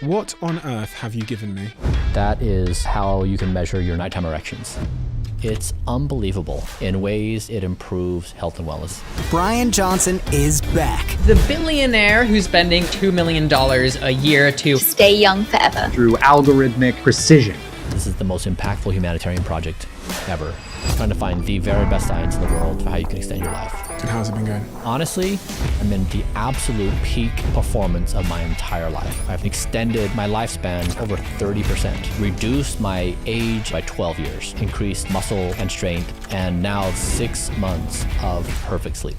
What on earth have you given me? That is how you can measure your nighttime erections. It's unbelievable. In ways, it improves health and wellness. Bryan Johnson is back. The billionaire who's spending $2 million a year to stay young forever through algorithmic precision. This is the most impactful humanitarian project ever. Trying to find the very best science in the world for how you can extend your life. And how's it been going? Honestly, I'm in the absolute peak performance of my entire life. I've extended my lifespan over 30%, reduced my age by 12 years, increased muscle and strength, and now 6 months of perfect sleep.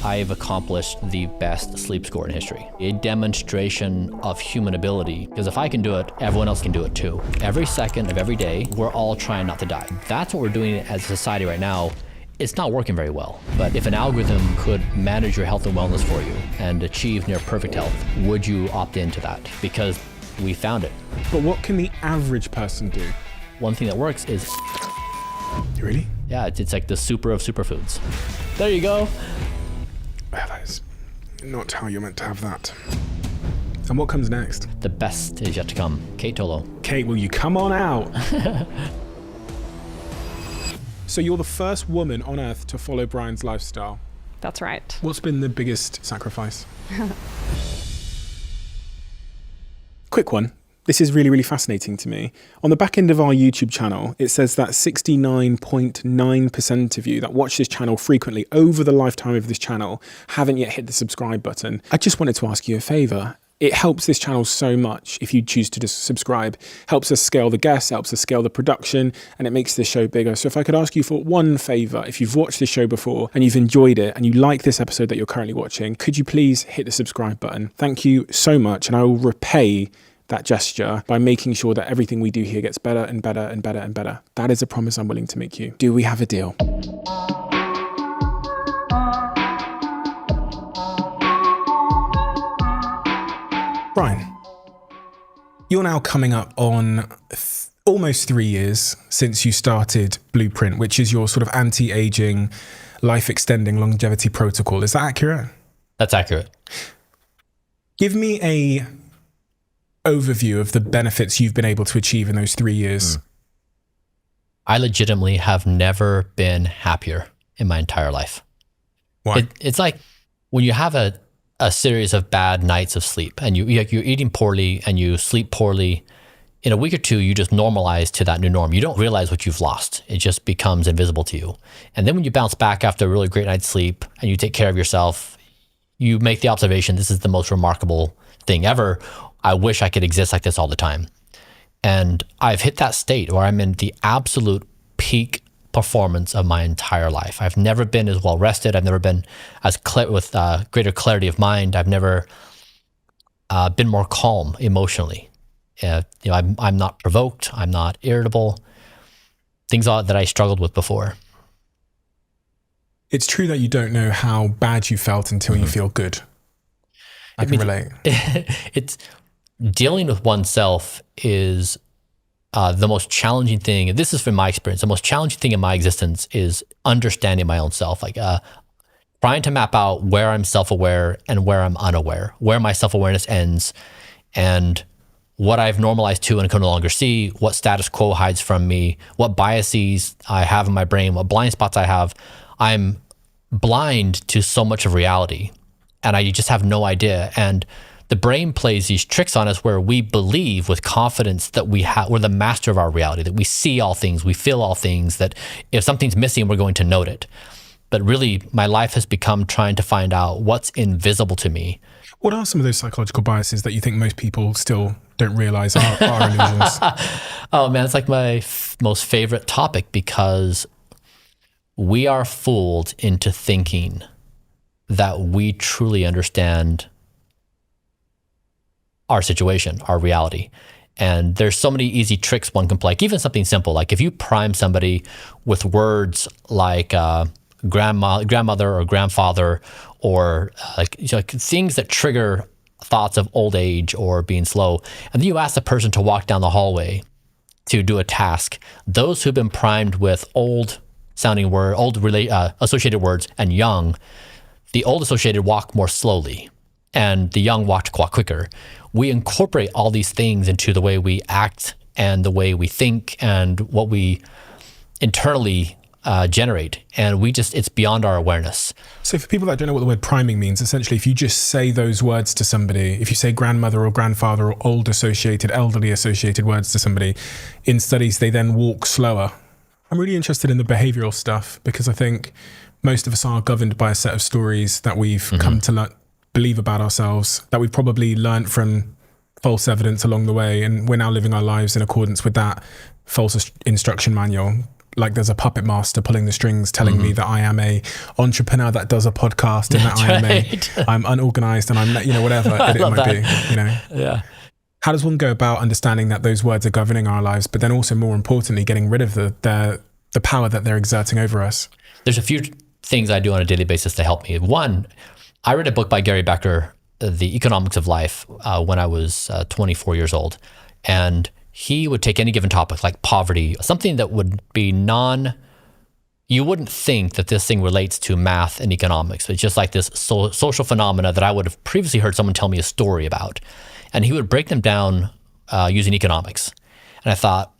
I've accomplished the best sleep score in history. A demonstration of human ability, because if I can do it, everyone else can do it too. Every second of every day, we're all trying not to die. That's what we're doing as a society right now. It's not working very well. But if an algorithm could manage your health and wellness for you and achieve near perfect health, would you opt into that? Because we found it. But what can the average person do? One thing that works is... Really? Yeah, it's like the super of superfoods. There you go. Well, that is not how you're meant to have that. And what comes next? The best is yet to come. Kate Tolo. Kate, will you come on out? So you're the first woman on earth to follow Bryan's lifestyle. That's right. What's been the biggest sacrifice? Quick one. This is really, really fascinating to me. On the back end of our YouTube channel, it says that 69.9% of you that watch this channel frequently over the lifetime of this channel haven't yet hit the subscribe button. I just wanted to ask you a favor. It helps this channel so much if you choose to just subscribe. Helps us scale the guests, helps us scale the production, and it makes the show bigger. So if I could ask you for one favor, if you've watched this show before and you've enjoyed it and you like this episode that you're currently watching, could you please hit the subscribe button? Thank you so much, and I will repay that gesture by making sure that everything we do here gets better and better and better and better. That is a promise I'm willing to make you. Do we have a deal? Bryan, you're now coming up on almost 3 years since you started Blueprint, which is your sort of anti-aging, life-extending longevity protocol. Is that accurate? That's accurate. Give me a overview of the benefits you've been able to achieve in those 3 years. I legitimately have never been happier in my entire life. Why? It's like when you have a series of bad nights of sleep and you're eating poorly and you sleep poorly, in a week or two, you just normalize to that new norm. You don't realize what you've lost. It just becomes invisible to you. And then when you bounce back after a really great night's sleep and you take care of yourself, you make the observation, this is the most remarkable thing ever. I wish I could exist like this all the time. And I've hit that state where I'm in the absolute peak performance of my entire life. I've never been as well rested. I've never been as with greater clarity of mind. I've never been more calm emotionally. I'm not provoked. I'm not irritable. Things that I struggled with before. It's true that you don't know how bad you felt until you feel good. I can relate. It's dealing with oneself is the most challenging thing. This is from my experience. The most challenging thing in my existence is understanding my own self. Like trying to map out where I'm self-aware and where I'm unaware, where my self-awareness ends, and what I've normalized to and can no longer see, what status quo hides from me, what biases I have in my brain, what blind spots I have. I'm blind to so much of reality, and I just have no idea. And the brain plays these tricks on us where we believe with confidence that we're the master of our reality, that we see all things, we feel all things, that if something's missing, we're going to note it. But really, my life has become trying to find out what's invisible to me. What are some of those psychological biases that you think most people still don't realize are illusions? Oh man, it's like my most favorite topic, because we are fooled into thinking that we truly understand our situation, our reality. And there's so many easy tricks one can play. Like even something simple, like if you prime somebody with words like grandmother or grandfather, or like things that trigger thoughts of old age or being slow, and then you ask the person to walk down the hallway to do a task, those who've been primed with old-sounding associated words and young, the old associated walk more slowly, and the young walked quicker. we incorporate all these things into the way we act and the way we think and what we internally generate. And it's beyond our awareness. So for people that don't know what the word priming means, essentially, if you just say those words to somebody, if you say grandmother or grandfather or elderly associated words to somebody, in studies, they then walk slower. I'm really interested in the behavioral stuff because I think most of us are governed by a set of stories that we've come to believe about ourselves, that we've probably learned from false evidence along the way. And we're now living our lives in accordance with that false instruction manual. Like there's a puppet master pulling the strings telling me that I am a entrepreneur that does a podcast and that I'm unorganized and I'm, whatever it might be, Yeah. How does one go about understanding that those words are governing our lives, but then also more importantly, getting rid of the power that they're exerting over us? There's a few things I do on a daily basis to help me. One, I read a book by Gary Becker, The Economics of Life, when I was 24 years old. And he would take any given topic like poverty, something that would be you wouldn't think that this thing relates to math and economics. It's just like this social phenomena that I would have previously heard someone tell me a story about. And he would break them down using economics. And I thought,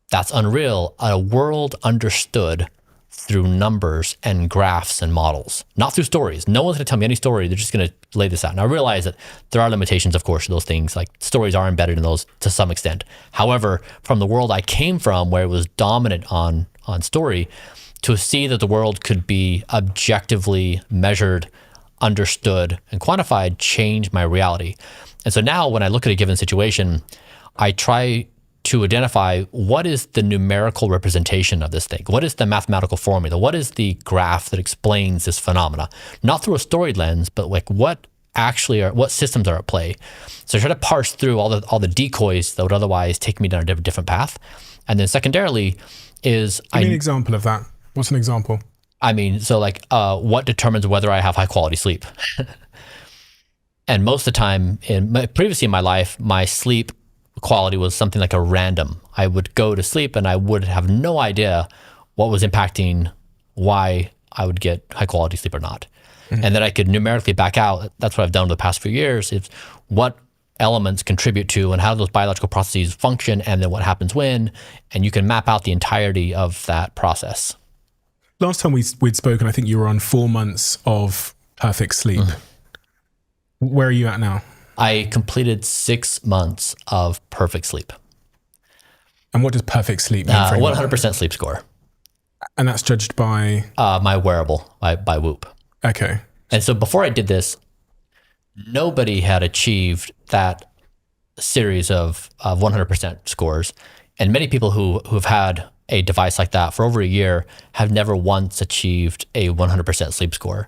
that's unreal. A world understood through numbers and graphs and models, not through stories. No one's going to tell me any story. They're just going to lay this out. And I realize that there are limitations, of course, to those things. Like stories are embedded in those to some extent. However, from the world I came from, where it was dominant on story, to see that the world could be objectively measured, understood, and quantified changed my reality. And so now when I look at a given situation, I try to identify what is the numerical representation of this thing? What is the mathematical formula? What is the graph that explains this phenomena? Not through a story lens, but like what systems are at play? So I try to parse through all the decoys that would otherwise take me down a different path. And then secondarily is... Give me an example of that. What's an example? I mean, so like what determines whether I have high quality sleep? And most of the time, previously in my life, my sleep quality was something like a random. I would go to sleep and I would have no idea what was impacting why I would get high quality sleep or not. And then I could numerically back out. That's what I've done over the past few years, is what elements contribute to and how those biological processes function and then what happens when, and you can map out the entirety of that process. Last time we'd spoken, I think you were on 4 months of perfect sleep. Where are you at now? I completed 6 months of perfect sleep. And what does perfect sleep mean for you? 100% sleep score. And that's judged by? My wearable, by Whoop. Okay. And so before I did this, nobody had achieved that series of 100% scores. And many people who have had a device like that for over a year have never once achieved a 100% sleep score.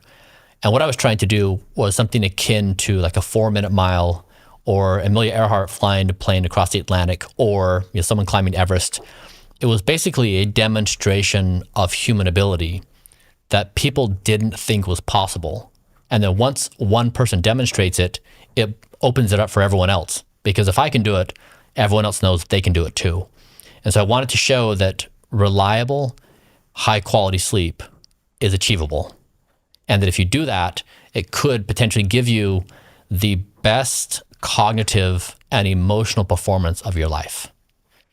And what I was trying to do was something akin to like a 4-minute mile, or Amelia Earhart flying a plane across the Atlantic, or someone climbing Everest. It was basically a demonstration of human ability that people didn't think was possible. And then once one person demonstrates it, it opens it up for everyone else. Because if I can do it, everyone else knows they can do it too. And so I wanted to show that reliable, high quality sleep is achievable. And that if you do that, it could potentially give you the best cognitive and emotional performance of your life.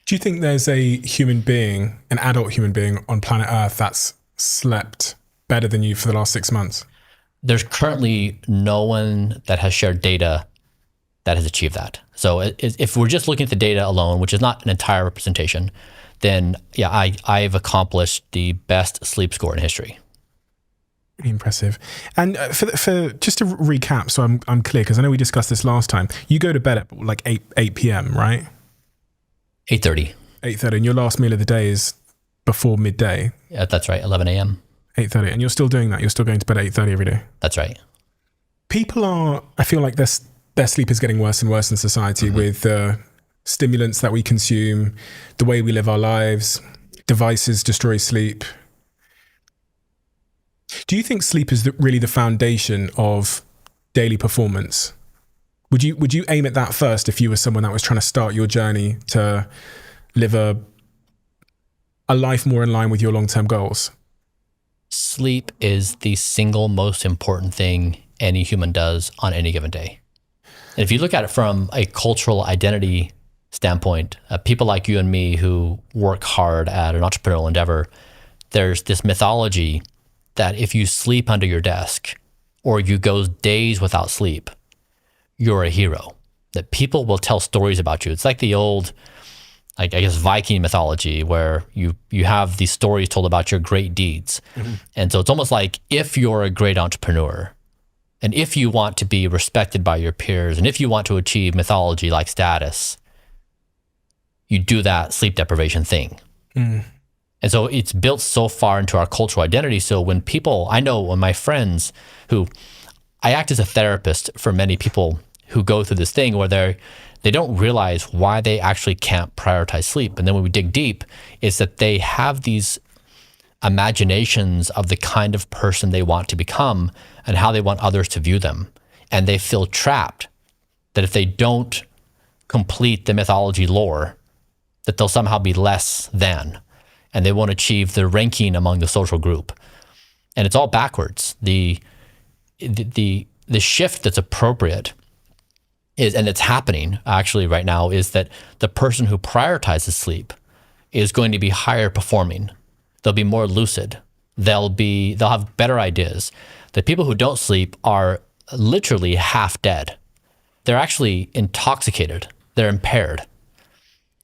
Do you think there's a human being, an adult human being on planet Earth that's slept better than you for the last 6 months? There's currently no one that has shared data that has achieved that. So if we're just looking at the data alone, which is not an entire representation, then yeah, I've accomplished the best sleep score in history. Really impressive. And for just to recap, so I'm clear, because I know we discussed this last time. You go to bed at like 8 p.m., right? 8:30. 8:30, and your last meal of the day is before midday. Yeah, that's right. 11 a.m. 8:30, and you're still doing that. You're still going to bed at 8:30 every day. That's right. People are. I feel like their sleep is getting worse and worse in society with stimulants that we consume, the way we live our lives. Devices destroy sleep. Do you think sleep is really the foundation of daily performance? Would you aim at that first if you were someone that was trying to start your journey to live a life more in line with your long-term goals? Sleep is the single most important thing any human does on any given day. And if you look at it from a cultural identity standpoint, people like you and me who work hard at an entrepreneurial endeavor, there's this mythology that if you sleep under your desk or you go days without sleep, you're a hero, that people will tell stories about you. It's like the old, I guess, Viking mythology where you have these stories told about your great deeds. Mm-hmm. And so it's almost like if you're a great entrepreneur and if you want to be respected by your peers and if you want to achieve mythology-like status, you do that sleep deprivation thing. Mm. And so it's built so far into our cultural identity. So when I know when my friends who, I act as a therapist for many people who go through this thing where they don't realize why they actually can't prioritize sleep. And then when we dig deep, is that they have these imaginations of the kind of person they want to become and how they want others to view them. And they feel trapped that if they don't complete the mythology lore, that they'll somehow be less than, and they won't achieve the ranking among the social group. And it's all backwards. The shift that's appropriate is, and it's happening actually right now, is that the person who prioritizes sleep is going to be higher performing. They'll be more lucid. They'll have better ideas. The people who don't sleep are literally half dead. They're actually intoxicated. They're impaired.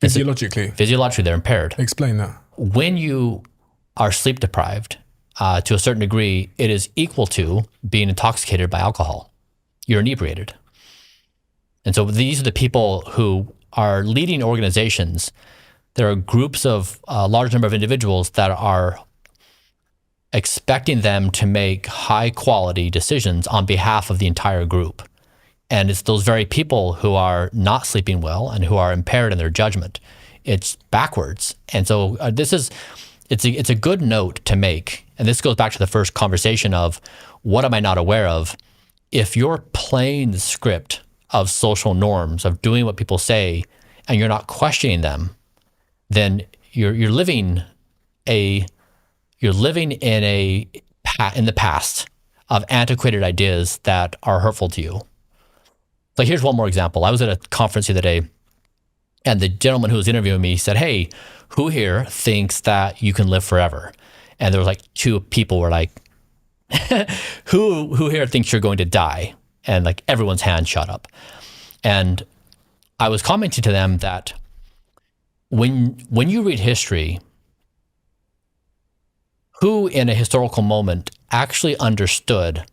Physiologically, they're impaired. Explain that. When you are sleep deprived, to a certain degree, it is equal to being intoxicated by alcohol. You're inebriated. And so these are the people who are leading organizations. There are groups of a large number of individuals that are expecting them to make high quality decisions on behalf of the entire group. And it's those very people who are not sleeping well and who are impaired in their judgment. It's backwards. And so it's a good note to make. And this goes back to the first conversation of what am I not aware of? If you're playing the script of social norms, of doing what people say, and you're not questioning them, then you're living in the past of antiquated ideas that are hurtful to you. So here's one more example. I was at a conference the other day, and the gentleman who was interviewing me said, "Hey, who here thinks that you can live forever?" And there was like two people were like, who here thinks you're going to die? And like everyone's hand shot up. And I was commenting to them that when you read history, who in a historical moment actually understood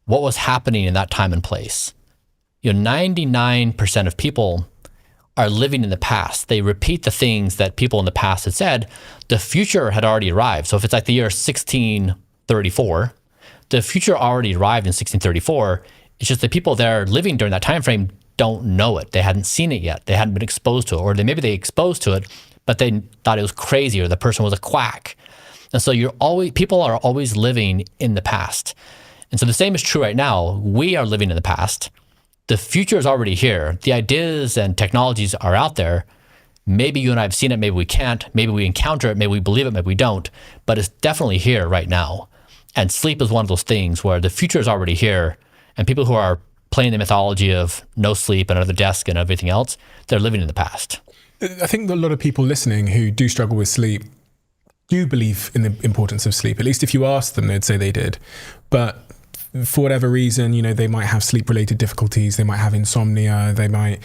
what was happening in that time and place? 99% of people are living in the past. They repeat the things that people in the past had said. The future had already arrived. So if it's like the year 1634, the future already arrived in 1634. It's just the people there living during that time frame don't know it. They hadn't seen it yet. They hadn't been exposed to it, or maybe they exposed to it, but they thought it was crazy, or the person was a quack. And so people are always living in the past. And so the same is true right now. We are living in the past. The future is already here. The ideas and technologies are out there. Maybe you and I have seen it, maybe we can't. Maybe we encounter it, maybe we believe it, maybe we don't. But it's definitely here right now. And sleep is one of those things where the future is already here, and people who are playing the mythology of no sleep and under the desk and everything else, they're living in the past. I think that a lot of people listening who do struggle with sleep do believe in the importance of sleep. At least if you ask them, they'd say they did. But for whatever reason, they might have sleep-related difficulties. They might have insomnia. They might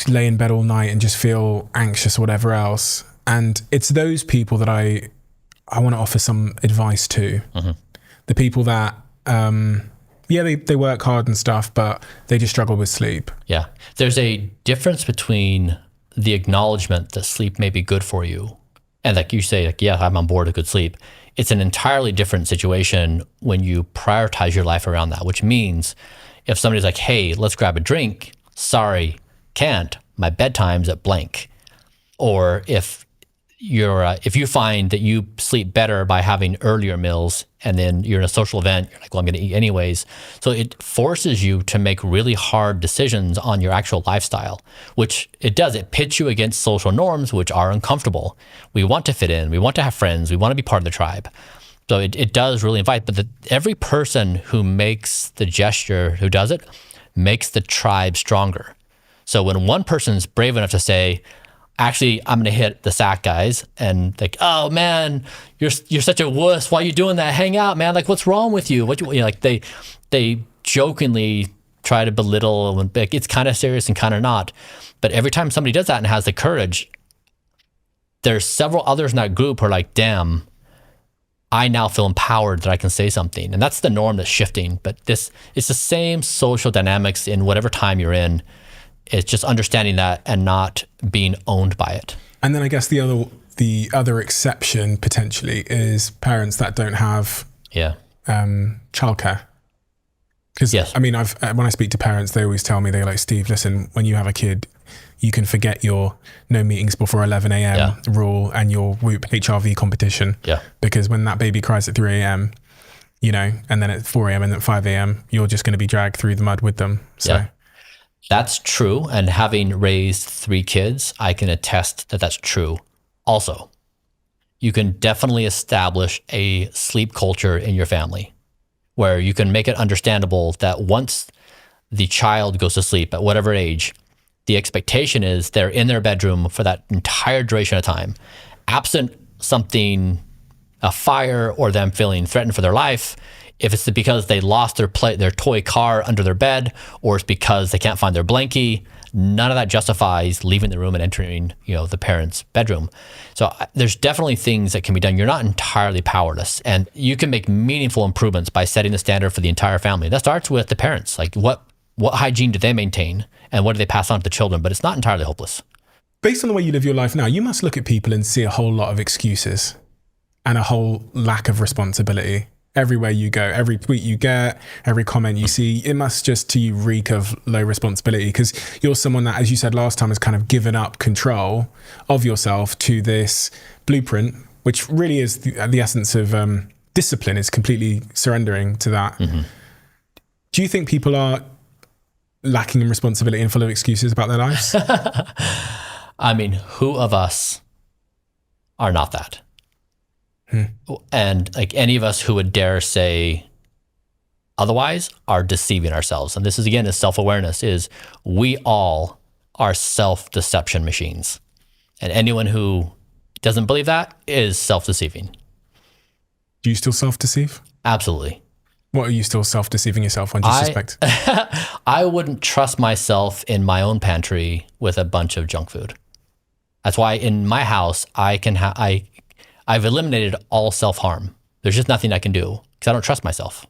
lay in bed all night and just feel anxious or whatever else. And it's those people that I want to offer some advice to. Mm-hmm. The people that, they work hard and stuff, but they just struggle with sleep. Yeah. There's a difference between the acknowledgement that sleep may be good for you, and like you say, like, yeah, I'm on board with good sleep. It's an entirely different situation when you prioritize your life around that, which means if somebody's like, hey, let's grab a drink, sorry, can't, my bedtime's at blank. Or if you find that you sleep better by having earlier meals and then you're in a social event, you're like, well, I'm going to eat anyways. So it forces you to make really hard decisions on your actual lifestyle, which it does. It pits you against social norms, which are uncomfortable. We want to fit in. We want to have friends. We want to be part of the tribe. So it does really invite, but every person who makes the gesture, who does it, makes the tribe stronger. So when one person's brave enough to say, actually, I'm going to hit the sack guys, and like, oh man, you're such a wuss. Why are you doing that? Hang out, man. Like, what's wrong with you? Like they jokingly try to belittle, and like, it's kind of serious and kind of not. But every time somebody does that and has the courage, there's several others in that group who are like, damn, I now feel empowered that I can say something. And that's the norm that's shifting. But it's the same social dynamics in whatever time you're in. It's just understanding that and not being owned by it. And then I guess the other exception potentially is parents that don't have childcare. Because yes. I mean, when I speak to parents, they always tell me, they're like, Steve, listen, when you have a kid, you can forget your no meetings before 11 a.m. rule and your Whoop HRV competition. Yeah. Because when that baby cries at 3 a.m., you know, and then at 4 a.m. and at 5 a.m., you're just going to be dragged through the mud with them. So. Yeah. That's true. And having raised 3 kids, I can attest that that's true. Also, you can definitely establish a sleep culture in your family where you can make it understandable that once the child goes to sleep at whatever age, the expectation is they're in their bedroom for that entire duration of time. Absent something, a fire or them feeling threatened for their life, if it's because they lost their toy car under their bed, or it's because they can't find their blankie, none of that justifies leaving the room and entering, the parents' bedroom. So there's definitely things that can be done. You're not entirely powerless, and you can make meaningful improvements by setting the standard for the entire family. That starts with the parents. Like what hygiene do they maintain, and what do they pass on to the children? But it's not entirely hopeless. Based on the way you live your life now, you must look at people and see a whole lot of excuses and a whole lack of responsibility. Everywhere you go, every tweet you get, every comment you see, it must just to you reek of low responsibility, because you're someone that, as you said last time, has kind of given up control of yourself to this blueprint, which really is the essence of discipline, is completely surrendering to that. Mm-hmm. Do you think people are lacking in responsibility and full of excuses about their lives? I mean, who of us are not that? And like any of us who would dare say otherwise are deceiving ourselves. And this is, again, is self-awareness, is we all are self-deception machines. And anyone who doesn't believe that is self-deceiving. Do you still self-deceive? Absolutely. What are you still self-deceiving yourself on? Do you suspect? I wouldn't trust myself in my own pantry with a bunch of junk food. That's why in my house, I've eliminated all self-harm. There's just nothing I can do because I don't trust myself.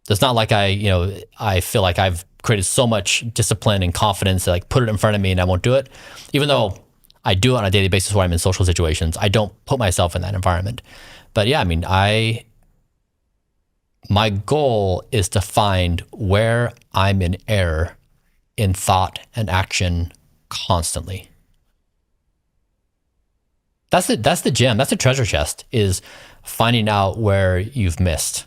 It's not like I feel like I've created so much discipline and confidence that like put it in front of me and I won't do it. Even though I do it on a daily basis when I'm in social situations, I don't put myself in that environment. But yeah, I mean, my goal is to find where I'm in error in thought and action constantly. That's the gem. That's the treasure chest, is finding out where you've missed.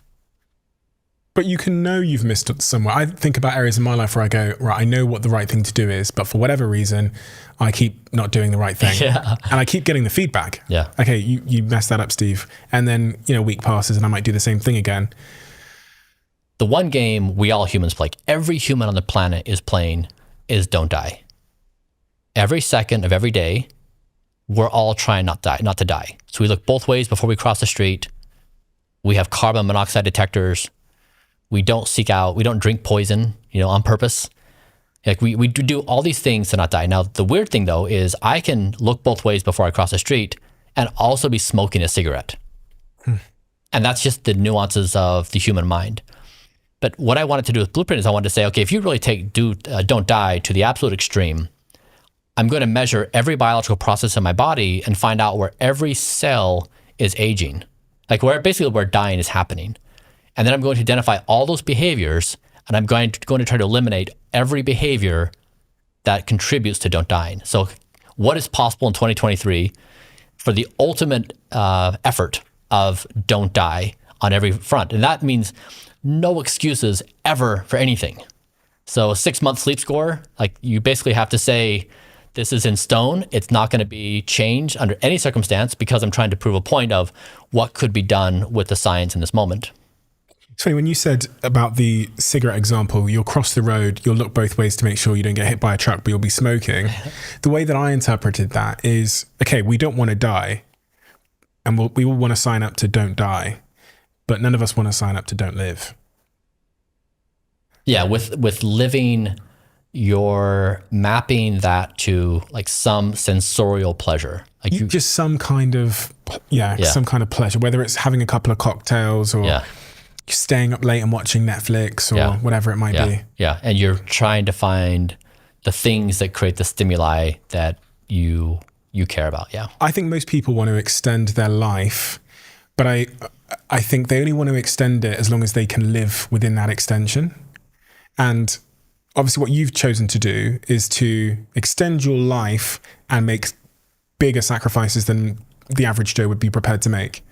But you can know you've missed it somewhere. I think about areas in my life where I go, right, I know what the right thing to do is, but for whatever reason, I keep not doing the right thing. Yeah. And I keep getting the feedback. Yeah. Okay, you messed that up, Steve. And then, a week passes and I might do the same thing again. The one game we all humans play, every human on the planet is playing, is don't die. Every second of every day, we're all trying not to die. So we look both ways before we cross the street. We have carbon monoxide detectors. We don't drink poison, on purpose. Like we do all these things to not die. Now, the weird thing though is I can look both ways before I cross the street and also be smoking a cigarette. And that's just the nuances of the human mind. But what I wanted to do with Blueprint is I wanted to say, okay, if you really don't die to the absolute extreme, I'm going to measure every biological process in my body and find out where every cell is aging, like where dying is happening. And then I'm going to identify all those behaviors, and I'm going to try to eliminate every behavior that contributes to don't dying. So what is possible in 2023 for the ultimate effort of don't die on every front? And that means no excuses ever for anything. So a 6-month sleep score, like you basically have to say, this is in stone. It's not going to be changed under any circumstance because I'm trying to prove a point of what could be done with the science in this moment. It's funny, when you said about the cigarette example, you'll cross the road, you'll look both ways to make sure you don't get hit by a truck, but you'll be smoking. The way that I interpreted that is, okay, we don't want to die, and we all want to sign up to don't die, but none of us want to sign up to don't live. Yeah, with living, you're mapping that to like some sensorial pleasure. Like Just some kind of, some kind of pleasure, whether it's having a couple of cocktails or staying up late and watching Netflix or whatever it might be. Yeah, and you're trying to find the things that create the stimuli that you care about. Yeah. I think most people want to extend their life, but I think they only want to extend it as long as they can live within that extension. And obviously what you've chosen to do is to extend your life and make bigger sacrifices than the average Joe would be prepared to make.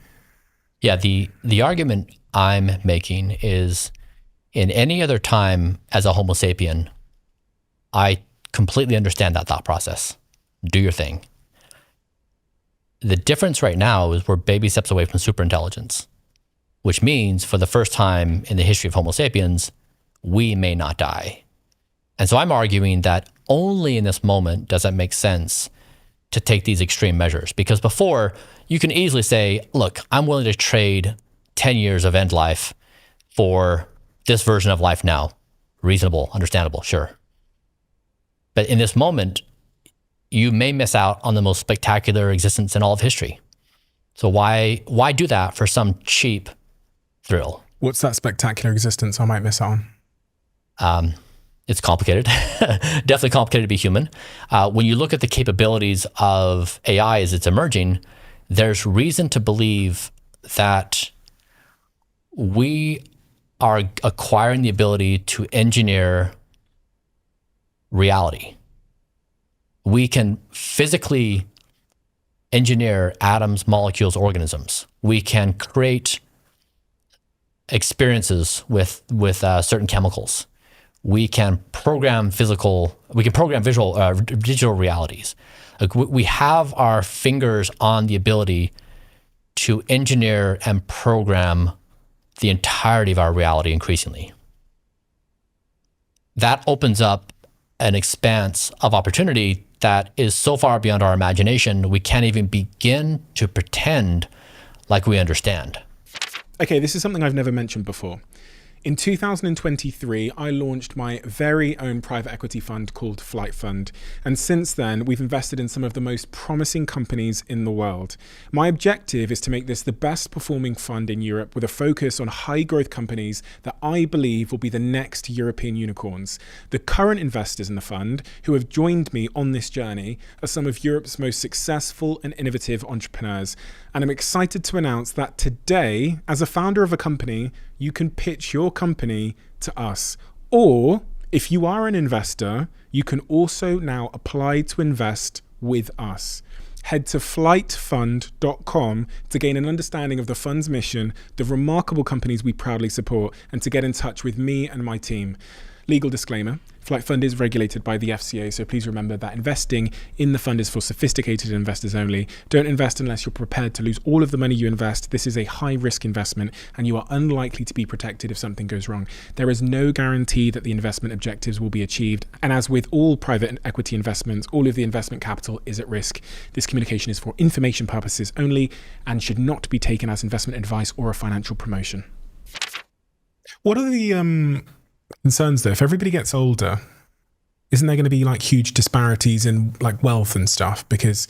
Yeah, the argument I'm making is, in any other time as a Homo sapien, I completely understand that thought process. Do your thing. The difference right now is we're baby steps away from superintelligence, which means for the first time in the history of Homo sapiens, we may not die. And so I'm arguing that only in this moment does it make sense to take these extreme measures. Because before, you can easily say, look, I'm willing to trade 10 years of end life for this version of life now. Reasonable, understandable, sure. But in this moment, you may miss out on the most spectacular existence in all of history. So why do that for some cheap thrill? What's that spectacular existence I might miss out on? It's complicated, definitely complicated to be human. When you look at the capabilities of AI as it's emerging, there's reason to believe that we are acquiring the ability to engineer reality. We can physically engineer atoms, molecules, organisms. We can create experiences with certain chemicals. We can program visual, digital realities. Like we have our fingers on the ability to engineer and program the entirety of our reality increasingly. That opens up an expanse of opportunity that is so far beyond our imagination, we can't even begin to pretend like we understand. Okay, this is something I've never mentioned before. In 2023, I launched my very own private equity fund called Flight Fund. And since then, we've invested in some of the most promising companies in the world. My objective is to make this the best performing fund in Europe with a focus on high growth companies that I believe will be the next European unicorns. The current investors in the fund who have joined me on this journey are some of Europe's most successful and innovative entrepreneurs. And I'm excited to announce that today, as a founder of a company, you can pitch your company to us. Or if you are an investor, you can also now apply to invest with us. Head to flightfund.com to gain an understanding of the fund's mission, the remarkable companies we proudly support, and to get in touch with me and my team. Legal disclaimer, Flight Fund is regulated by the FCA, so please remember that investing in the fund is for sophisticated investors only. Don't invest unless you're prepared to lose all of the money you invest. This is a high-risk investment, and you are unlikely to be protected if something goes wrong. There is no guarantee that the investment objectives will be achieved, and as with all private equity investments, all of the investment capital is at risk. This communication is for information purposes only and should not be taken as investment advice or a financial promotion. What are the concerns though? If everybody gets older, isn't there going to be like huge disparities in like wealth and stuff? Because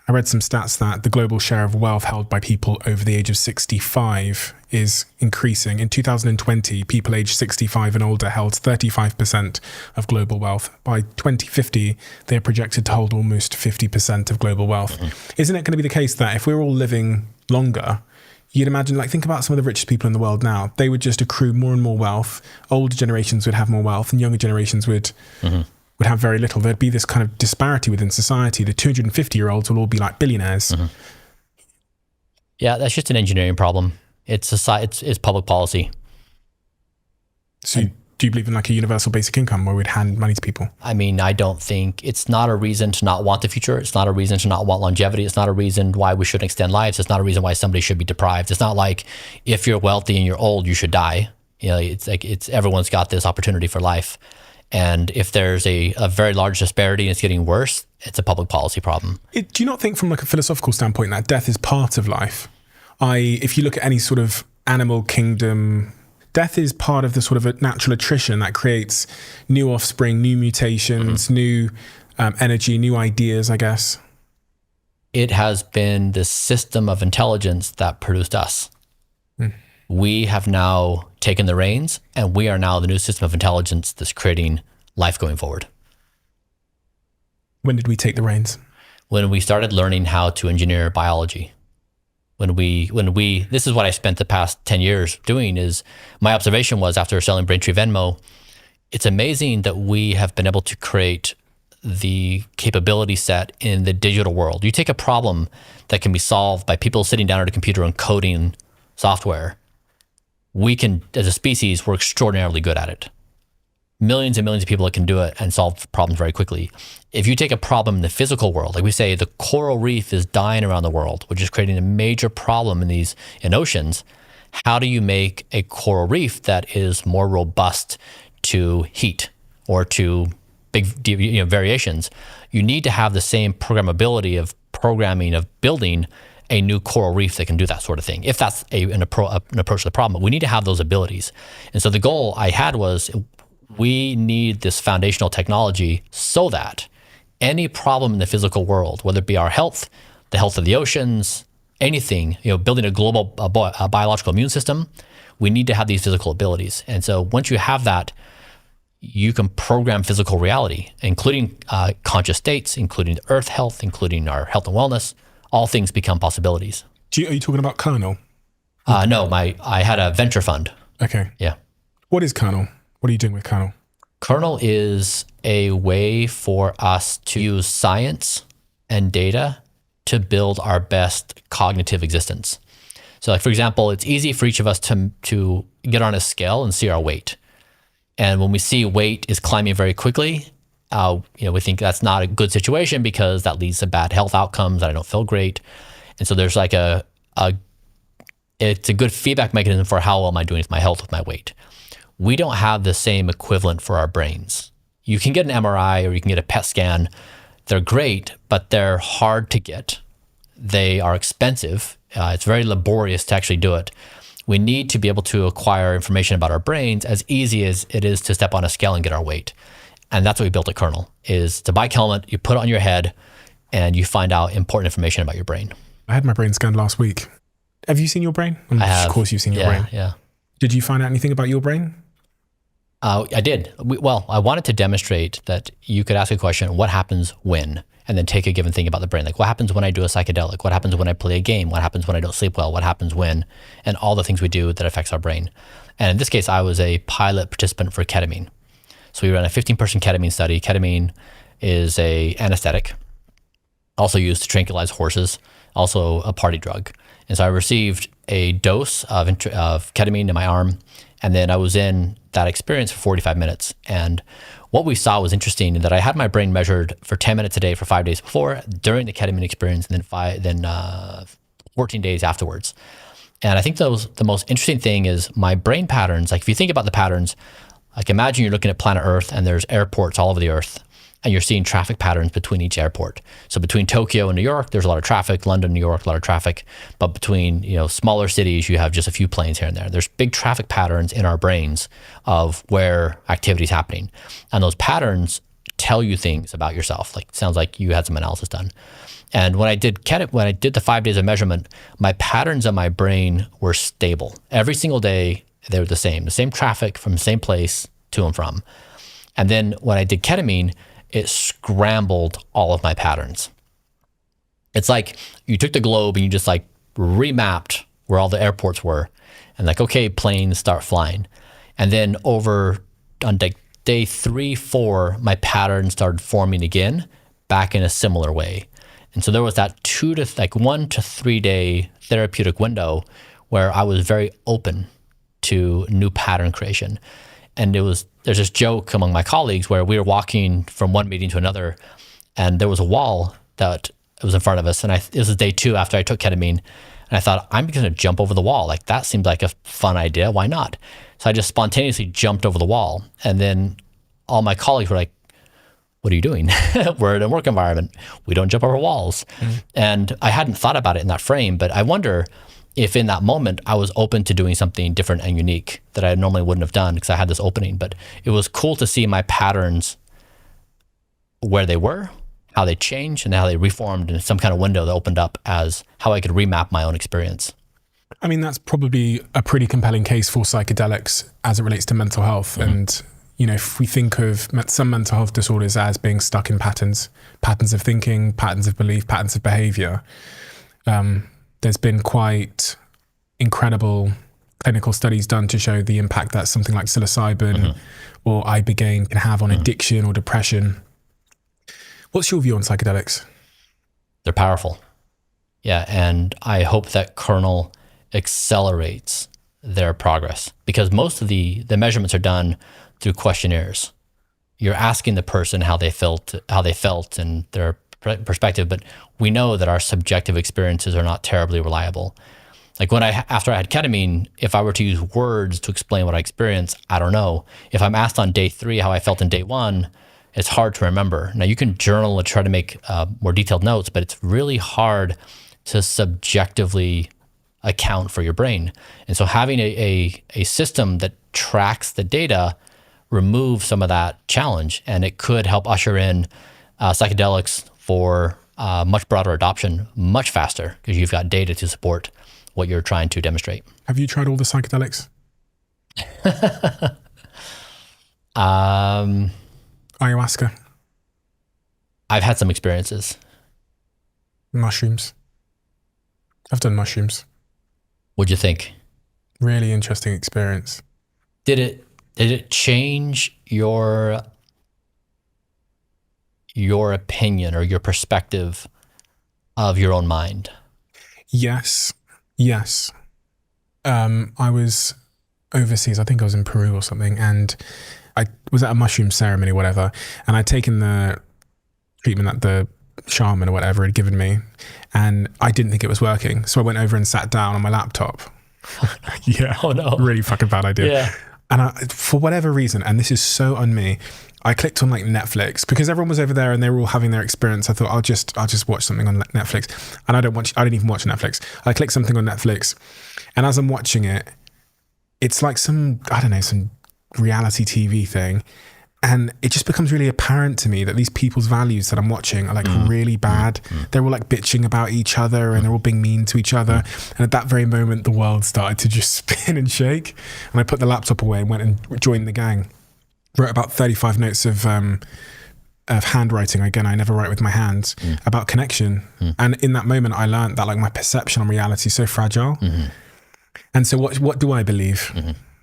I read some stats that the global share of wealth held by people over the age of 65 is increasing. In 2020, people aged 65 and older held 35% of global wealth. By 2050, they're projected to hold almost 50% of global wealth. Isn't it going to be the case that if we're all living longer, you'd imagine, like, think about some of the richest people in the world now. They would just accrue more and more wealth. Older generations would have more wealth and younger generations would have very little. There'd be this kind of disparity within society. The 250-year-olds will all be like billionaires. Yeah, that's just an engineering problem. It's public policy. So do Do you believe in like a universal basic income where we'd hand money to people? I mean, I don't think it's not a reason to not want the future. It's not a reason to not want longevity. It's not a reason why we shouldn't extend lives. It's not a reason why somebody should be deprived. It's not like if you're wealthy and you're old, you should die. You know, it's like everyone's got this opportunity for life. And if there's a very large disparity and it's getting worse, it's a public policy problem. Do you not think from like a philosophical standpoint that death is part of life? If you look at any sort of animal kingdom, death is part of the sort of a natural attrition that creates new offspring, new mutations, new energy, new ideas, I guess. It has been the system of intelligence that produced us. We have now taken the reins, and we are now the new system of intelligence that's creating life going forward. When did we take the reins? When we started learning how to engineer biology. This is what I spent the past 10 years doing. Is my observation was, after selling Braintree Venmo, it's amazing that we have been able to create the capability set in the digital world. You take a problem that can be solved by people sitting down at a computer and coding software. We can, as a species, we're extraordinarily good at it. Millions and millions of people that can do it and solve problems very quickly. If you take a problem in the physical world, like we say, the coral reef is dying around the world, which is creating a major problem in oceans. How do you make a coral reef that is more robust to heat or to big variations? You need to have the same programmability of programming, of building a new coral reef that can do that sort of thing. If that's an approach to the problem, we need to have those abilities. And so the goal I had was, we need this foundational technology so that any problem in the physical world, whether it be our health, the health of the oceans, anything, building a global biological immune system, we need to have these physical abilities. And so once you have that, you can program physical reality, including conscious states, including Earth health, including our health and wellness. All things become possibilities. Are you talking about Kernel? No, I had a venture fund. Okay. Yeah. What is Kernel? What are you doing with Kernel? Kernel is a way for us to use science and data to build our best cognitive existence. So like, for example, it's easy for each of us to get on a scale and see our weight. And when we see weight is climbing very quickly, we think that's not a good situation because that leads to bad health outcomes and I don't feel great. And so there's like it's a good feedback mechanism for how well am I doing with my health, with my weight. We don't have the same equivalent for our brains. You can get an MRI or you can get a PET scan. They're great, but they're hard to get. They are expensive. It's very laborious to actually do it. We need to be able to acquire information about our brains as easy as it is to step on a scale and get our weight. And that's what we built at Kernel, is it's a bike helmet, you put it on your head, and you find out important information about your brain. I had my brain scanned last week. Have you seen your brain? I have. Of course you've seen your brain. Yeah. Did you find out anything about your brain? I did. I wanted to demonstrate that you could ask a question, what happens when? And then take a given thing about the brain. Like, what happens when I do a psychedelic? What happens when I play a game? What happens when I don't sleep well? What happens when? And all the things we do that affects our brain. And in this case, I was a pilot participant for ketamine. So we ran a 15-person ketamine study. Ketamine is a anesthetic, also used to tranquilize horses, also a party drug. And so I received a dose of ketamine in my arm, and then I was in that experience for 45 minutes. And what we saw was interesting, in that I had my brain measured for 10 minutes a day for 5 days before, during the ketamine experience, and then 14 days afterwards. And I think the most interesting thing is my brain patterns. Like, if you think about the patterns, like, imagine you're looking at planet Earth and there's airports all over the Earth, and you're seeing traffic patterns between each airport. So between Tokyo and New York, there's a lot of traffic. London, New York, a lot of traffic. But between smaller cities, you have just a few planes here and there. There's big traffic patterns in our brains of where activity is happening, and those patterns tell you things about yourself. Like, it sounds like you had some analysis done. And when I did the 5 days of measurement, my patterns in my brain were stable. Every single day, they were the same traffic from the same place to and from. And then when I did ketamine, it scrambled all of my patterns. It's like you took the globe and you just like remapped where all the airports were, and like, okay, planes start flying. And then on day 3, 4, my patterns started forming again, back in a similar way. And so there was that 1 to 3 day therapeutic window where I was very open to new pattern creation. And there's this joke among my colleagues where we were walking from one meeting to another, and there was a wall that was in front of us. And this was day 2 after I took ketamine. And I thought, I'm going to jump over the wall. Like, that seemed like a fun idea. Why not? So I just spontaneously jumped over the wall. And then all my colleagues were like, what are you doing? We're in a work environment. We don't jump over walls. And I hadn't thought about it in that frame, but I wonder if in that moment I was open to doing something different and unique that I normally wouldn't have done because I had this opening. But it was cool to see my patterns where they were, how they changed, and how they reformed in some kind of window that opened up as how I could remap my own experience. I mean, that's probably a pretty compelling case for psychedelics as it relates to mental health. And, you know, if we think of some mental health disorders as being stuck in patterns of thinking, patterns of belief, patterns of behavior, there's been quite incredible clinical studies done to show the impact that something like psilocybin or ibogaine can have on addiction or depression. What's your view on psychedelics? They're powerful. Yeah, and I hope that Kernel accelerates their progress because most of the measurements are done through questionnaires. You're asking the person how they felt and their perspective, but we know that our subjective experiences are not terribly reliable. Like after I had ketamine, if I were to use words to explain what I experienced, I don't know. If I'm asked on day 3 how I felt in day 1, it's hard to remember. Now you can journal and try to make more detailed notes, but it's really hard to subjectively account for your brain. And so having a system that tracks the data removes some of that challenge, and it could help usher in psychedelics for much broader adoption much faster because you've got data to support what you're trying to demonstrate. Have you tried all the psychedelics? Ayahuasca? I've had some experiences. Mushrooms? I've done mushrooms. What'd you think? Really interesting experience. Did it change your opinion or your perspective of your own mind? Yes. I was overseas. I think I was in Peru or something, and I was at a mushroom ceremony, whatever, and I'd taken the treatment that the shaman or whatever had given me, and I didn't think it was working. So I went over and sat down on my laptop. Yeah. Oh no. Really fucking bad idea. Yeah. And for whatever reason, and this is so on me, I clicked on like Netflix because everyone was over there and they were all having their experience. I thought I'll just watch something on Netflix, and I didn't even watch Netflix. I clicked something on Netflix, and as I'm watching it, it's like some reality TV thing, and it just becomes really apparent to me that these people's values that I'm watching are like really bad. They're all like bitching about each other and they're all being mean to each other. And at that very moment, the world started to just spin and shake. And I put the laptop away and went and joined the gang. Wrote about 35 notes of handwriting. Again, I never write with my hands, about connection. And in that moment, I learned that like my perception on reality is so fragile. And so what do I believe?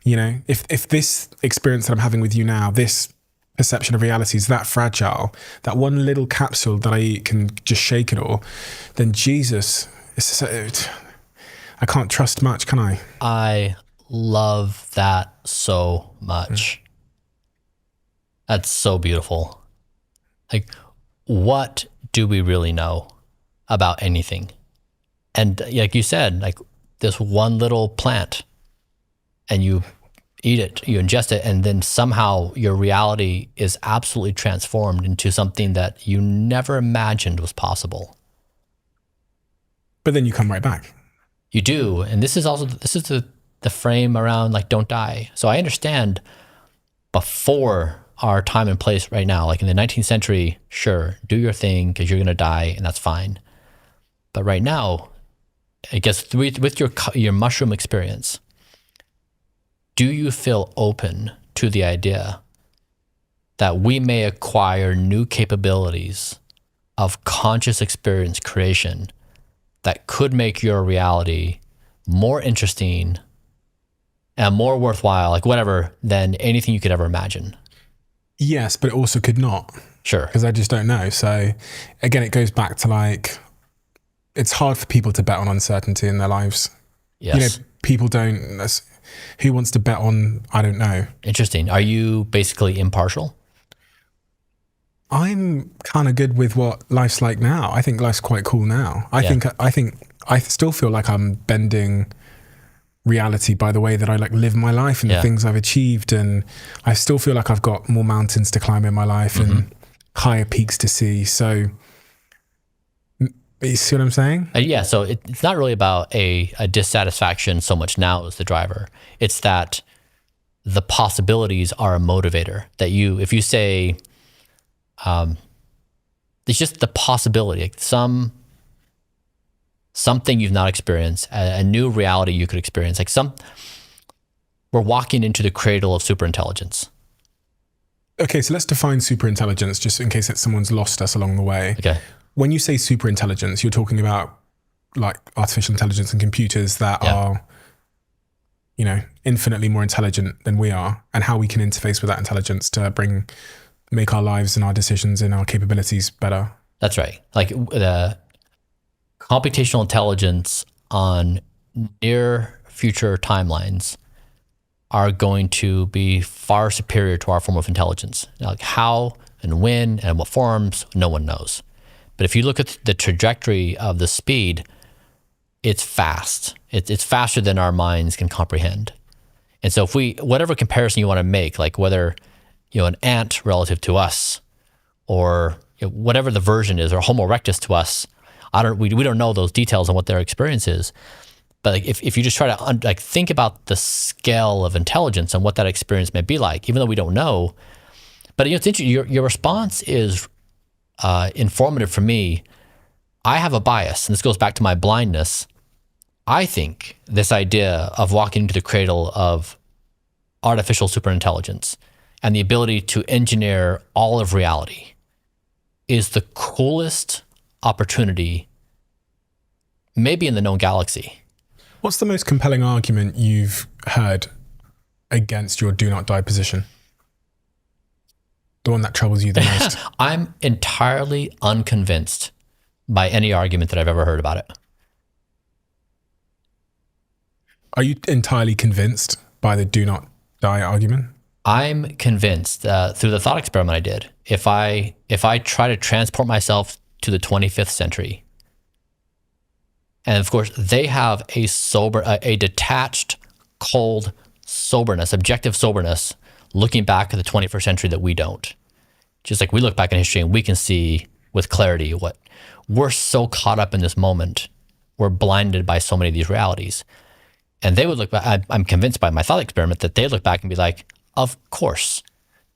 You know, if this experience that I'm having with you now, this perception of reality is that fragile, that one little capsule that I eat can just shake it all, then Jesus, I can't trust much, can I? I love that so much. That's so beautiful. Like, what do we really know about anything? And like you said, like this one little plant, and you eat it, you ingest it, and then somehow your reality is absolutely transformed into something that you never imagined was possible. But then you come right back. You do. And this is the frame around like don't die. So I understand before our time and place right now, like in the 19th century, sure, do your thing because you're going to die and that's fine. But right now, I guess with your mushroom experience, do you feel open to the idea that we may acquire new capabilities of conscious experience creation that could make your reality more interesting and more worthwhile, like whatever, than anything you could ever imagine? Yes, but it also could not. Sure. Because I just don't know. So again, it goes back to like, it's hard for people to bet on uncertainty in their lives. Yes. You know, people don't, Who wants to bet on, I don't know. Interesting. Are you basically impartial? I'm kind of good with what life's like now. I think life's quite cool now. I think I still feel like I'm bending reality by the way that I like live my life and the things I've achieved, and I still feel like I've got more mountains to climb in my life and higher peaks to see. So you see what I'm saying? Yeah. So it's not really about a dissatisfaction so much now as the driver. It's that the possibilities are a motivator. That if you say, it's just the possibility, like something you've not experienced, a new reality you could experience. Like we're walking into the cradle of superintelligence. Okay, so let's define superintelligence, just in case someone's lost us along the way. Okay. When you say superintelligence, you're talking about like artificial intelligence and computers that are, infinitely more intelligent than we are, and how we can interface with that intelligence to make our lives and our decisions and our capabilities better. That's right. Like the computational intelligence on near future timelines are going to be far superior to our form of intelligence. Like how and when and what forms, no one knows. But if you look at the trajectory of the speed, it's fast. It's faster than our minds can comprehend. And so whatever comparison you want to make, like whether an ant relative to us, or whatever the version is, or Homo erectus to us, we don't know those details on what their experience is. But like if you just try to think about the scale of intelligence and what that experience may be like, even though we don't know. But it's interesting. Your response is informative for me. I have a bias, and this goes back to my blindness. I think this idea of walking into the cradle of artificial superintelligence and the ability to engineer all of reality is the coolest opportunity maybe in the known galaxy. What's the most compelling argument you've heard against your do not die position? The one that troubles you the most? I'm entirely unconvinced by any argument that I've ever heard about it. Are you entirely convinced by the do not die argument? I'm convinced through the thought experiment I did. If I try to transport myself to the 25th century, and of course they have a detached, cold soberness, objective soberness, looking back at the 21st century that we don't. Just like we look back in history and we can see with clarity what we're so caught up in this moment, we're blinded by so many of these realities. And they would look back, I'm convinced by my thought experiment that they look back and be like, of course,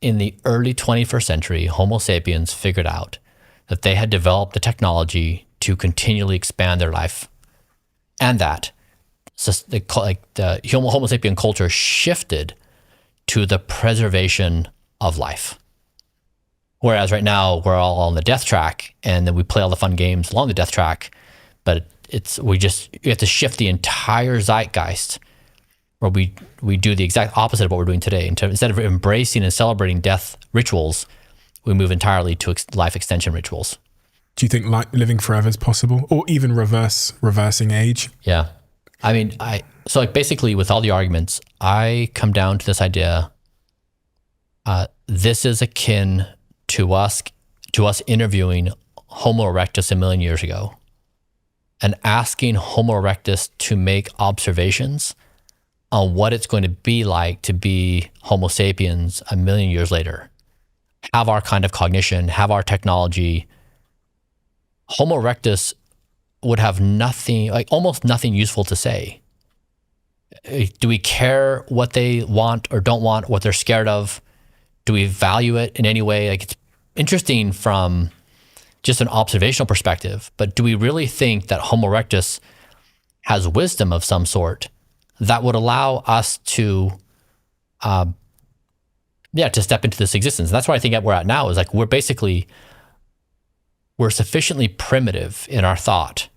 in the early 21st century, Homo sapiens figured out that they had developed the technology to continually expand their life, and that the Homo sapien culture shifted to the preservation of life. Whereas right now we're all on the death track, and then we play all the fun games along the death track, but you have to shift the entire zeitgeist, where we do the exact opposite of what we're doing today. Instead of embracing and celebrating death rituals, we move entirely to life extension rituals. Do you think living forever is possible, or even reversing age? Yeah. I mean, so basically with all the arguments, I come down to this idea. This is akin to us interviewing Homo erectus a million years ago and asking Homo erectus to make observations on what it's going to be like to be Homo sapiens a million years later, have our kind of cognition, have our technology. Homo erectus would have nothing, like almost nothing useful to say. Do we care what they want or don't want, what they're scared of? Do we value it in any way? Like, it's interesting from just an observational perspective, but do we really think that Homo erectus has wisdom of some sort that would allow us to step into this existence? And that's where I think we're at now, is like we're sufficiently primitive in our thought.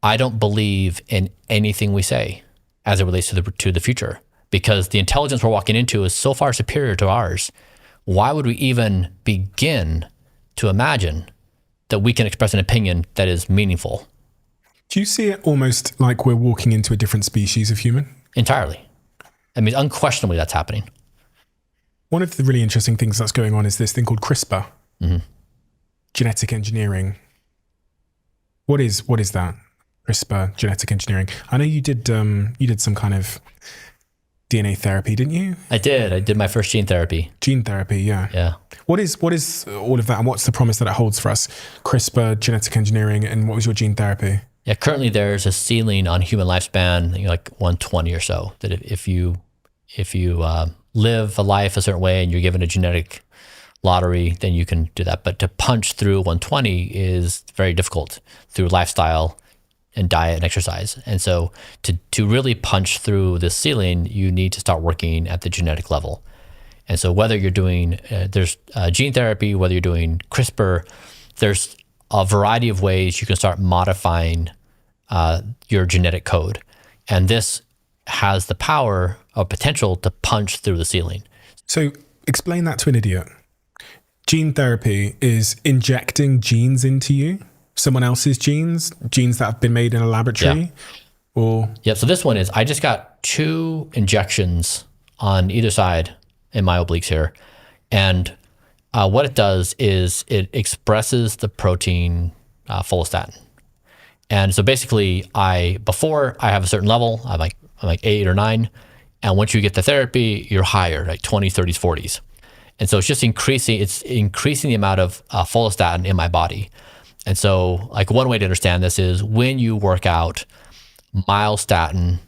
I don't believe in anything we say as it relates to the future, because the intelligence we're walking into is so far superior to ours. Why would we even begin to imagine that we can express an opinion that is meaningful? Do you see it almost like we're walking into a different species of human? Entirely. I mean, unquestionably that's happening. One of the really interesting things that's going on is this thing called CRISPR, genetic engineering. What is that? CRISPR, genetic engineering. I know you did some kind of DNA therapy, didn't you? I did my first gene therapy. Gene therapy, yeah. Yeah. What is all of that, and what's the promise that it holds for us? CRISPR, genetic engineering, and what was your gene therapy? Yeah, currently there's a ceiling on human lifespan, like 120 or so, that if you live a life a certain way and you're given a genetic lottery, then you can do that. But to punch through 120 is very difficult through lifestyle and diet and exercise. And so to really punch through this ceiling, you need to start working at the genetic level. And so whether you're doing, there's gene therapy, whether you're doing CRISPR, there's a variety of ways you can start modifying your genetic code. And this has the power or potential to punch through the ceiling. So explain that to an idiot. Gene therapy is injecting genes into you, someone else's genes that have been made in a laboratory, or? Yeah, so this one is, I just got 2 injections on either side in my obliques here. And what it does is it expresses the protein follistatin. And so basically before I have a certain level, I'm like 8 or 9. And once you get the therapy, you're higher, like 20s, 30s, 40s. And so it's just increasing the amount of follistatin in my body. And so like one way to understand this is when you work out, myostatin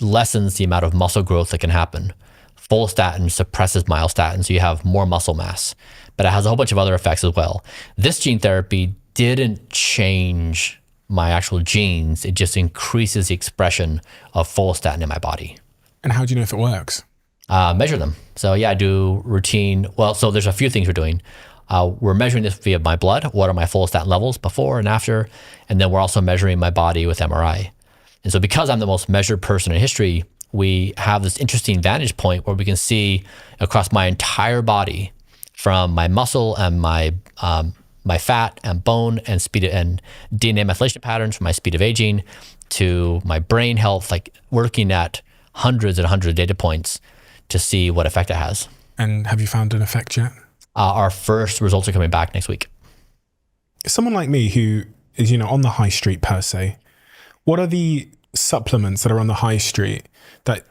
lessens the amount of muscle growth that can happen. Follistatin suppresses myostatin, so you have more muscle mass, but it has a whole bunch of other effects as well. This gene therapy didn't change my actual genes. It just increases the expression of follistatin in my body. And how do you know if it works? Measure them. So yeah, I do routine. Well, so there's a few things we're doing. We're measuring this via my blood. What are my follistatin levels before and after? And then we're also measuring my body with MRI. And so because I'm the most measured person in history, we have this interesting vantage point where we can see across my entire body, from my muscle and my fat and bone and speed and DNA methylation patterns from my speed of aging to my brain health. Like we're looking at hundreds and hundreds of data points to see what effect it has. And have you found an effect yet? Our first results are coming back next week. Someone like me who is, on the high street per se, what are the supplements that are on the high street that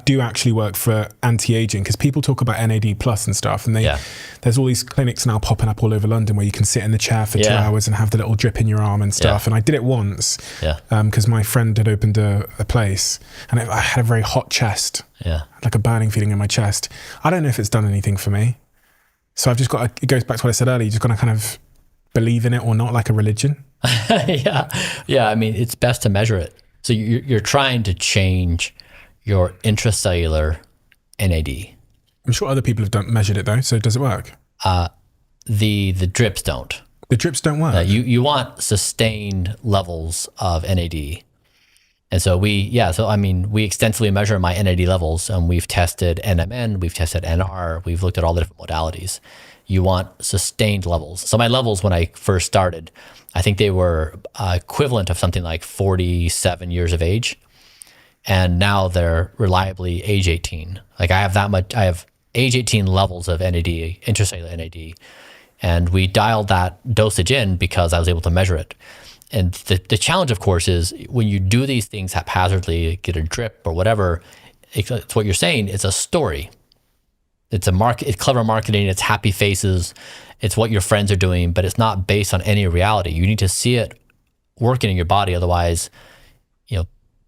do actually work for anti-aging? Because people talk about NAD plus and stuff, and there's all these clinics now popping up all over London where you can sit in the chair for 2 hours and have the little drip in your arm and stuff. And I did it once because my friend had opened a place, and I had a very hot chest, like a burning feeling in my chest. I don't know if it's done anything for me. So I've just got it goes back to what I said earlier, you just got to kind of believe in it or not, like a religion. Yeah. I mean, it's best to measure it. So you're trying to change your intracellular NAD. I'm sure other people have measured it though. So does it work? The drips don't. The drips don't work. You want sustained levels of NAD. And so we extensively measure my NAD levels, and we've tested NMN, we've tested NR, we've looked at all the different modalities. You want sustained levels. So my levels when I first started, I think they were equivalent of something like 47 years of age. And now they're reliably age 18. Like I have age 18 levels of NAD, intracellular NAD. And we dialed that dosage in because I was able to measure it. And the challenge, of course, is when you do these things haphazardly, get a drip or whatever, it's what you're saying, it's a story. It's it's clever marketing, it's happy faces, it's what your friends are doing, but it's not based on any reality. You need to see it working in your body. Otherwise,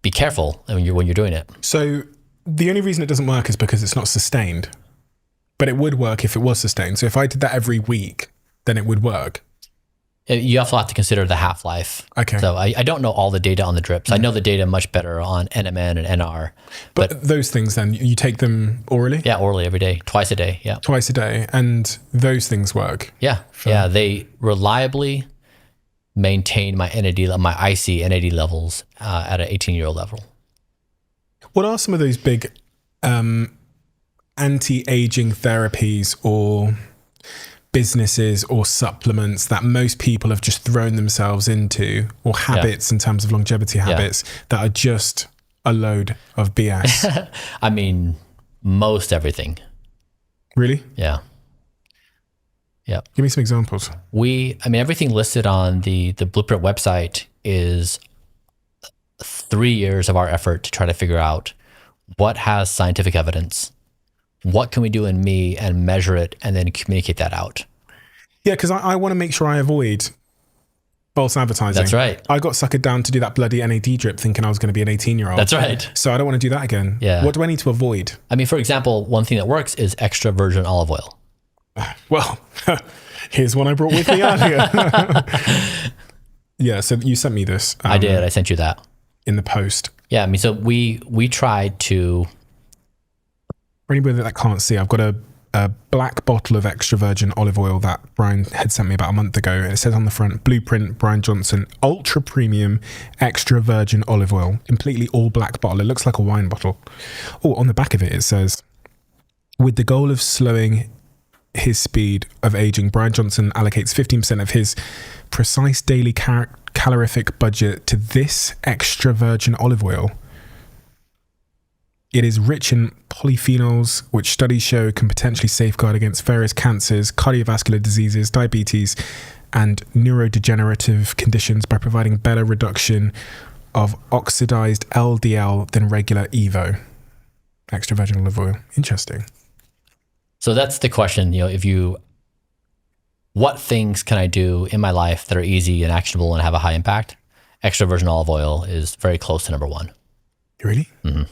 be careful when you're doing it. So the only reason it doesn't work is because it's not sustained, but it would work if it was sustained. So if I did that every week, then it would work. You also have to consider the half-life. Okay. So I don't know all the data on the drips. I know the data much better on NMN and NR. But those things then, you take them orally? Yeah, orally every day, twice a day, yeah. Twice a day, and those things work? Yeah, they reliably maintain my NAD, my IC NAD levels at an 18-year-old level. What are some of those big anti-aging therapies or businesses or supplements that most people have just thrown themselves into, or habits in terms of longevity habits that are just a load of BS? I mean, most everything. Really? Yeah. Yeah. Give me some examples. Everything listed on the Blueprint website is 3 years of our effort to try to figure out what has scientific evidence, what can we do in me and measure it and then communicate that out. Yeah, because I want to make sure I avoid false advertising. That's right. I got suckered down to do that bloody NAD drip thinking I was going to be an 18-year-old. That's right. So I don't want to do that again. Yeah. What do I need to avoid? I mean, for example, one thing that works is extra virgin olive oil. Well, here's one I brought with me earlier. Yeah, so you sent me this. I did. I sent you that. In the post. Yeah, I mean, so we tried to... For anybody that can't see, I've got a black bottle of extra virgin olive oil that Bryan had sent me about a month ago. And it says on the front, Blueprint Bryan Johnson Ultra Premium Extra Virgin Olive Oil. Completely all black bottle. It looks like a wine bottle. Oh, on the back of it says, with the goal of slowing his speed of aging, Bryan Johnson allocates 15% of his precise daily calorific budget to this extra virgin olive oil. It is rich in polyphenols, which studies show can potentially safeguard against various cancers, cardiovascular diseases, diabetes, and neurodegenerative conditions by providing better reduction of oxidized LDL than regular EVO. Extra virgin olive oil. Interesting. So that's the question, what things can I do in my life that are easy and actionable and have a high impact? Extra virgin olive oil is very close to number one. Really? Mm-hmm.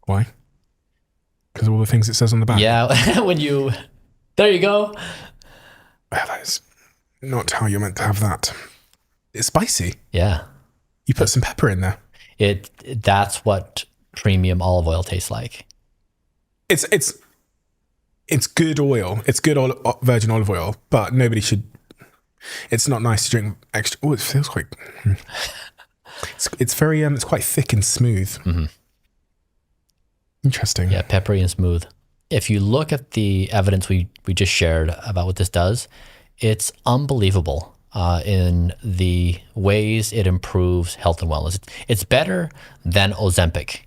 Why? Because of all the things it says on the back? Yeah, there you go. That is not how you're meant to have that. It's spicy. Yeah. You put some pepper in there. That's what premium olive oil tastes like. It's good oil. It's good virgin olive oil, but nobody should. It's not nice to drink extra. Oh, it feels quite. It's very. It's quite thick and smooth. Mm-hmm. Interesting. Yeah, peppery and smooth. If you look at the evidence we just shared about what this does, it's unbelievable in the ways it improves health and wellness. It's better than Ozempic.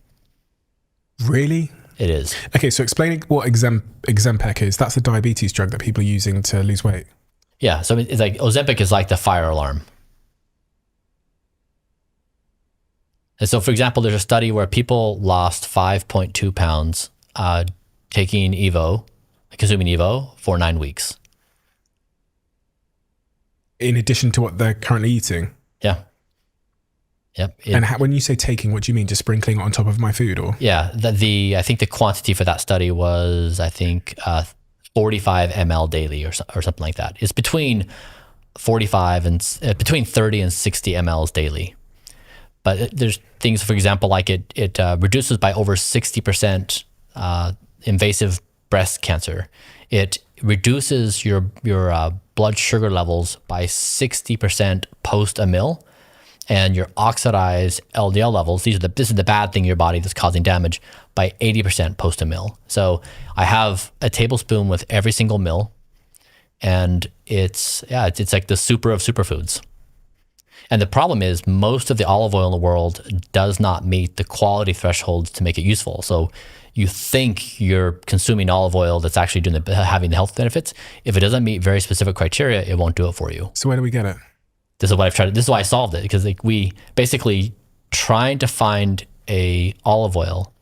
Really? It is. Okay, so explaining what Ozempic is, that's a diabetes drug that people are using to lose weight. Yeah, so it's like Ozempic is like the fire alarm. And so, for example, there's a study where people lost 5.2 pounds taking consuming Evo for 9 weeks. In addition to what they're currently eating? Yeah. Yep. And when you say taking, what do you mean? Just sprinkling it on top of my food, or? Yeah. I think the quantity for that study was 45 ml daily or something like that. It's between 45 and between 30 and 60 mLs daily. But there's things, for example, like it reduces by over 60% invasive breast cancer. It reduces your blood sugar levels by 60% post a meal, and your oxidized LDL levels. This is the bad thing in your body that's causing damage, by 80% post a meal. So I have a tablespoon with every single meal, and it's like the super of superfoods. And the problem is most of the olive oil in the world does not meet the quality thresholds to make it useful. So you think you're consuming olive oil that's actually having the health benefits. If it doesn't meet very specific criteria, it won't do it for you. So where do we get it? This is what I've tried. This is why I solved it, because we basically trying to find a olive oil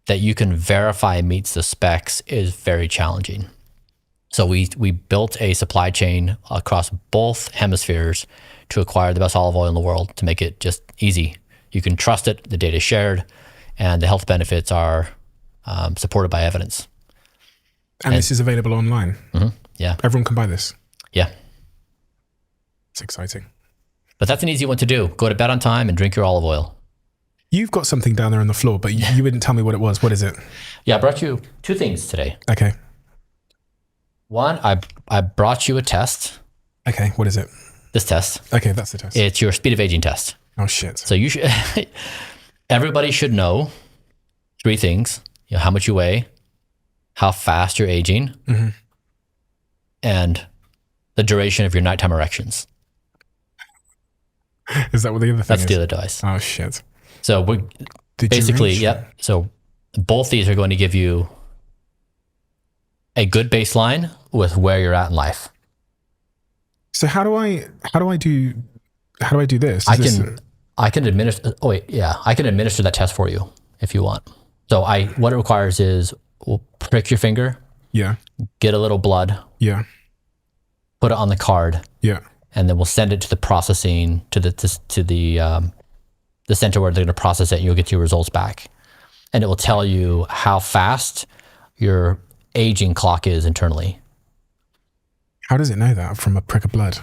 that you can verify meets the specs is very challenging. So we built a supply chain across both hemispheres to acquire the best olive oil in the world, to make it just easy. You can trust it, the data is shared, and the health benefits are supported by evidence. And this is available online? Mm-hmm, yeah. Everyone can buy this? Yeah. It's exciting. But that's an easy one to do. Go to bed on time and drink your olive oil. You've got something down there on the floor, but you wouldn't tell me what it was. What is it? Yeah, I brought you 2 things today. Okay. One, I brought you a test. Okay, what is it? This test. Okay, that's the test. It's your speed of aging test. Oh, shit. So you should, everybody should know 3 things. How much you weigh, how fast you're aging, mm-hmm. and the duration of your nighttime erections. Is that what the other thing is? That's the other device. Oh, shit. So The Basically, duration. yep. So both these are going to give you a good baseline with where you're at in life. So how do I do this? I can administer. Oh wait, yeah, I can administer that test for you if you want. So what it requires is we'll prick your finger, Yeah. get a little blood, Yeah. put it on the card, Yeah. and then we'll send it to the processing to the center where they're going to process it, and you'll get your results back, and it will tell you how fast your aging clock is internally. How does it know that from a prick of blood?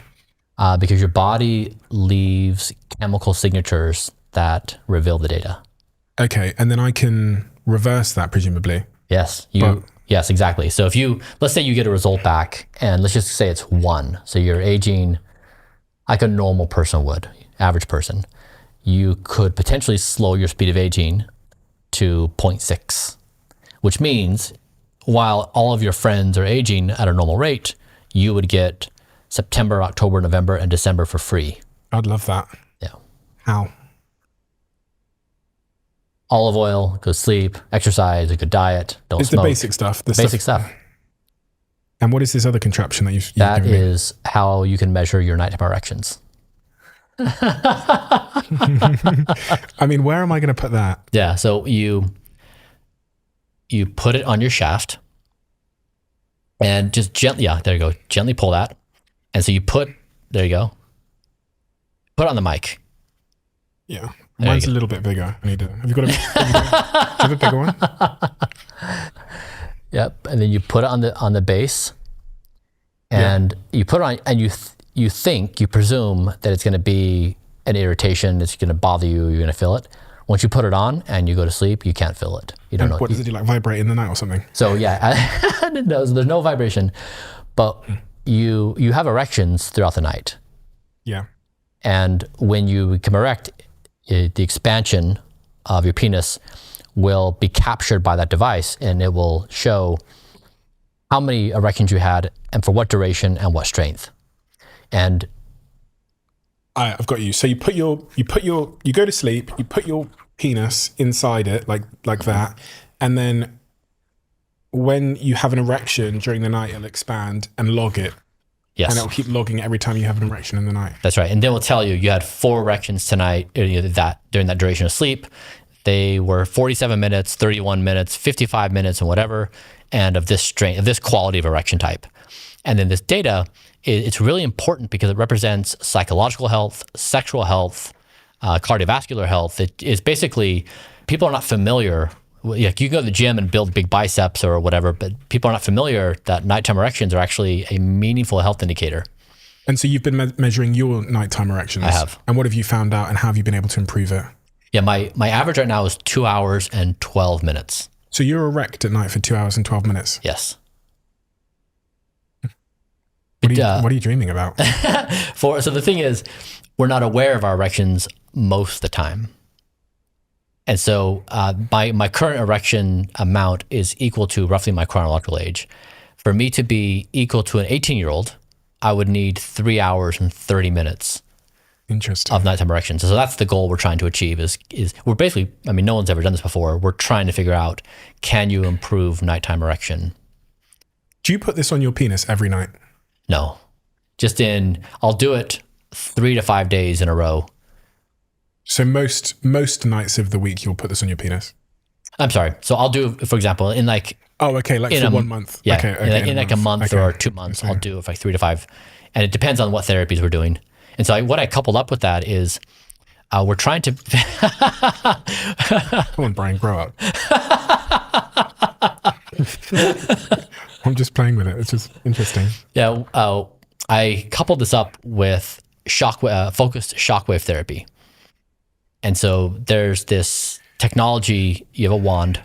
Because your body leaves chemical signatures that reveal the data. Okay, and then I can reverse that presumably. Yes, But- yes, exactly. So if let's say you get a result back, and let's just say it's 1. So you're aging like a normal person would, average person. You could potentially slow your speed of aging to 0.6, which means while all of your friends are aging at a normal rate, you would get September, October, November, and December for free. I'd love that. Yeah. How? Olive oil, good sleep, exercise, a good diet, don't It's smoke. the basic stuff. The Basic stuff. And what is this other contraption that you've That given me? is how you can measure your nighttime erections. I mean, where am I going to put that? Yeah, so you put it on your shaft and just gently, yeah, there you go. Gently pull that. And so there you go. Put it on the mic. Yeah. There you Mine's a go. little bit bigger. Have you got do you have a bigger one? Yep. And then you put it on the base, and you put it on, and you presume that it's going to be an irritation. It's going to bother you. You're going to feel it. Once you put it on and you go to sleep, you can't feel it. You don't know. What does it do? Like vibrate in the night or something? So yeah, no, so there's no vibration, but you have erections throughout the night. Yeah. And when you become erect, the expansion of your penis will be captured by that device, and it will show how many erections you had and for what duration and what strength. And I've got you. So you go to sleep, you put your penis inside it like that, and then when you have an erection during the night, it'll expand and log it. yes, And it'll keep logging it every time you have an erection in the night. that's right. And then we'll tell you had 4 erections tonight, that during that duration of sleep. They were 47 minutes, 31 minutes, 55 minutes, and whatever, and of this strength, of this quality of erection type. And then this data, it's really important because it represents psychological health, sexual health, cardiovascular health. It is basically, people are not familiar. Like you go to the gym and build big biceps or whatever, but people are not familiar that nighttime erections are actually a meaningful health indicator. And so you've been measuring your nighttime erections. I have. And what have you found out, and how have you been able to improve it? Yeah, my average right now is 2 hours and 12 minutes. So you're erect at night for 2 hours and 12 minutes. Yes. What are you dreaming about? So the thing is, we're not aware of our erections most of the time. And so my current erection amount is equal to roughly my chronological age. For me to be equal to an 18-year-old, I would need 3 hours and 30 minutes Interesting. of nighttime erections. So that's the goal we're trying to achieve is we're basically, I mean, no one's ever done this before. We're trying to figure out, can you improve nighttime erection? Do you put this on your penis every night? No, I'll do it 3 to 5 days in a row. So most nights of the week you'll put this on your penis? I'm sorry. So I'll do, for example, in like, Oh, okay, like for 1 month. yeah, Okay, in like a month Okay. or 2 months, I'll do it for like 3 to 5. And it depends on what therapies we're doing. And so what I coupled up with that is we're trying to, Come on, Brian, grow up. I'm just playing with it. It's just interesting. yeah, I coupled this up with focused shockwave therapy. And so there's this technology, you have a wand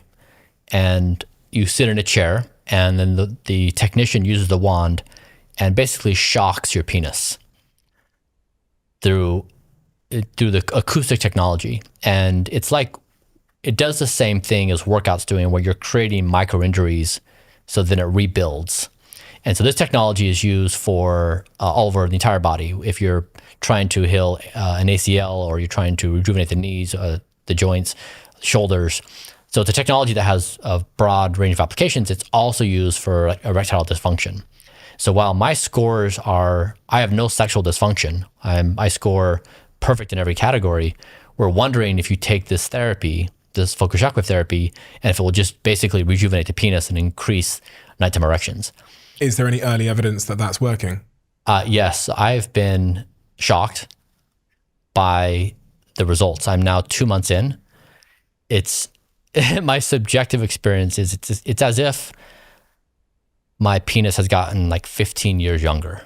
and you sit in a chair, and then the technician uses the wand and basically shocks your penis through the acoustic technology. And it's like, it does the same thing as workouts doing, where you're creating micro injuries so then it rebuilds. And so this technology is used for all over the entire body. If you're trying to heal an ACL, or you're trying to rejuvenate the knees, the joints, shoulders. So it's a technology that has a broad range of applications. It's also used for like erectile dysfunction. So while my scores are, I have no sexual dysfunction. I score perfect in every category. We're wondering if you take this therapy, this focused shockwave therapy, and if it will just basically rejuvenate the penis and increase nighttime erections. Is there any early evidence that that's working? Yes, I've been shocked by the results. I'm now 2 months in. It's my subjective experience is it's as if my penis has gotten like 15 years younger.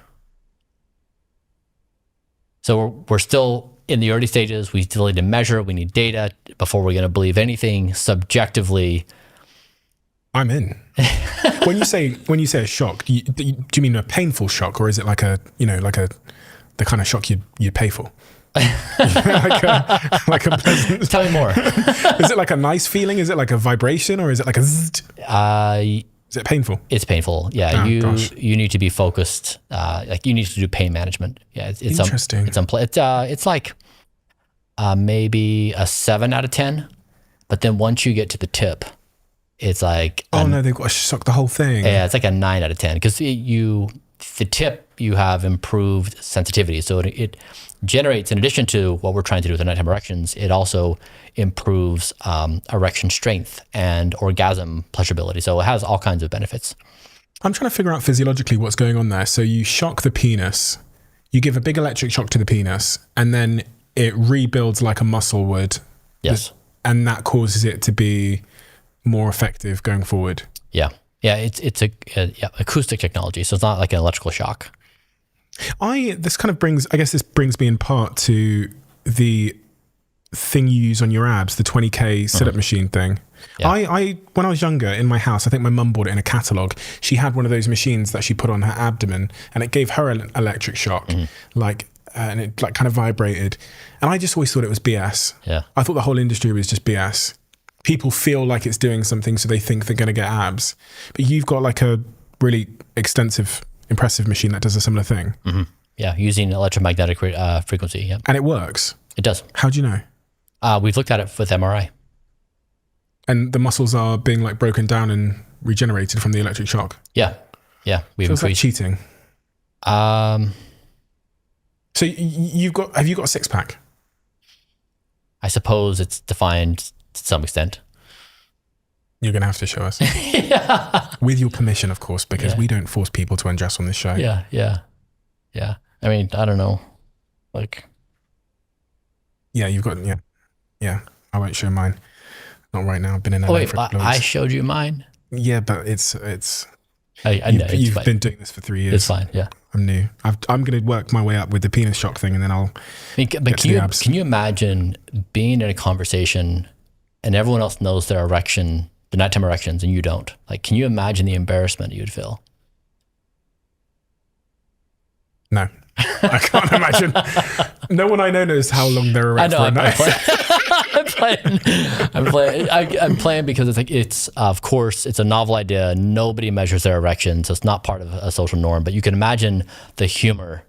So we're still in the early stages. We still need to measure. We need data before we're going to believe anything subjectively. I'm in. When you say a shock, do you mean a painful shock, or is it like the kind of shock you'd pay for? like a pleasant. Tell me more. Is it like a nice feeling? Is it like a vibration, or is it like a zzz? Is it painful? It's painful. Yeah, Oh, you need to be focused. Like you need to do pain management. Yeah, it's interesting. It's like maybe a 7 out of 10, but then once you get to the tip, it's like no, they've got to shock the whole thing. Yeah, it's like a 9 out of 10 because the tip you have improved sensitivity, so it generates, in addition to what we're trying to do with the nighttime erections, it also improves erection strength and orgasm pleasurability. So it has all kinds of benefits. I'm trying to figure out physiologically what's going on there. So you shock the penis, you give a big electric shock to the penis, and then it rebuilds like a muscle would. Yes. And that causes it to be more effective going forward. Yeah. Yeah, it's acoustic technology, so it's not like an electrical shock. This brings me in part to the thing you use on your abs, the 20K sit-up machine thing. Yeah. When I was younger in my house, I think my mum bought it in a catalogue. She had one of those machines that she put on her abdomen, and it gave her an electric shock, and it like kind of vibrated. And I just always thought it was BS. Yeah. I thought the whole industry was just BS. People feel like it's doing something, so they think they're going to get abs. But you've got like a really extensive, impressive machine that does a similar thing. Mm-hmm. Yeah, using electromagnetic frequency. Yeah, and it works. It does. How do you know? We've looked at it with MRI. And the muscles are being like broken down and regenerated from the electric shock. Yeah, yeah. Feels like cheating. So have you got a six pack? I suppose it's defined to some extent. You're going to have to show us. Yeah. With your permission, of course, because we don't force people to undress on this show. Yeah. I mean, I don't know. Like. Yeah, you've got, yeah. I won't show mine. Not right now. I've been in LA for a couple of weeks. I showed you mine. Yeah, but it's. I know. You've been doing this for 3 years. It's fine. Yeah. I'm new. I'm going to work my way up with the penis shock thing, and then I'll. Can you imagine being in a conversation and everyone else knows their erection, the nighttime erections, and you don't? Like, can you imagine the embarrassment you'd feel? No, I can't imagine. No one I know knows how long they're erect for a night. I'm playing because it's of course it's a novel idea. Nobody measures their erection, so it's not part of a social norm. But you can imagine the humor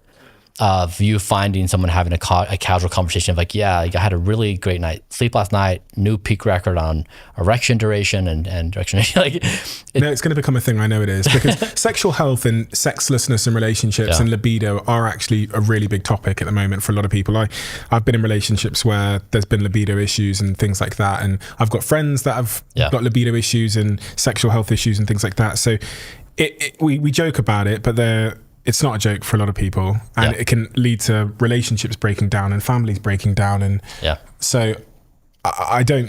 of you finding someone having a casual conversation of like, yeah, I had a really great night, sleep last night, new peak record on erection duration and erection. No, it's going to become a thing. I know it is, because sexual health and sexlessness and relationships and libido are actually a really big topic at the moment for a lot of people. I've been in relationships where there's been libido issues and things like that, and I've got friends that have got libido issues and sexual health issues and things like that. So we joke about it, but it's not a joke for a lot of people, and it can lead to relationships breaking down and families breaking down. And so I do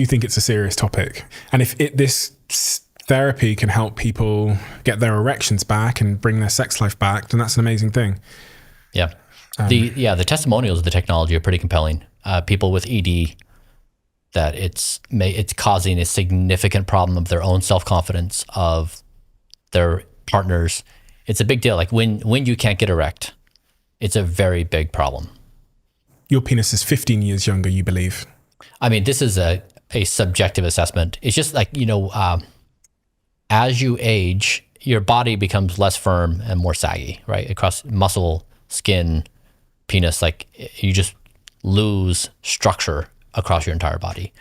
think it's a serious topic. And if this therapy can help people get their erections back and bring their sex life back, then that's an amazing thing. Yeah. The testimonials of the technology are pretty compelling. People with ED, that it's causing a significant problem of their own self-confidence, of their partners. It's a big deal. Like when you can't get erect, it's a very big problem. Your penis is 15 years younger, you believe? I mean, this is a subjective assessment. It's just like, as you age, your body becomes less firm and more saggy, right? Across muscle, skin, penis, like you just lose structure across your entire body.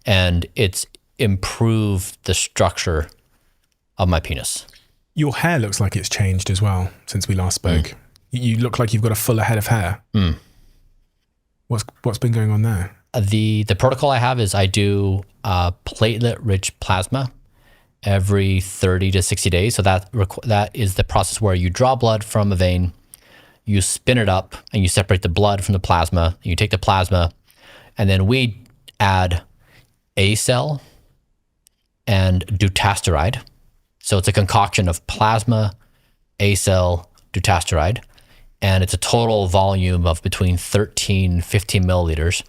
and it's improved the structure of my penis. Your hair looks like it's changed as well since we last spoke. You look like you've got a fuller head of hair. What's been going on there? The protocol I have is I do platelet-rich plasma every 30 to 60 days. So that is the process where you draw blood from a vein, you spin it up, and you separate the blood from the plasma. You take the plasma, and then we add A-cell and dutasteride. So it's a concoction of plasma, A-cell, dutasteride, and it's a total volume of between 13 and 15 milliliters.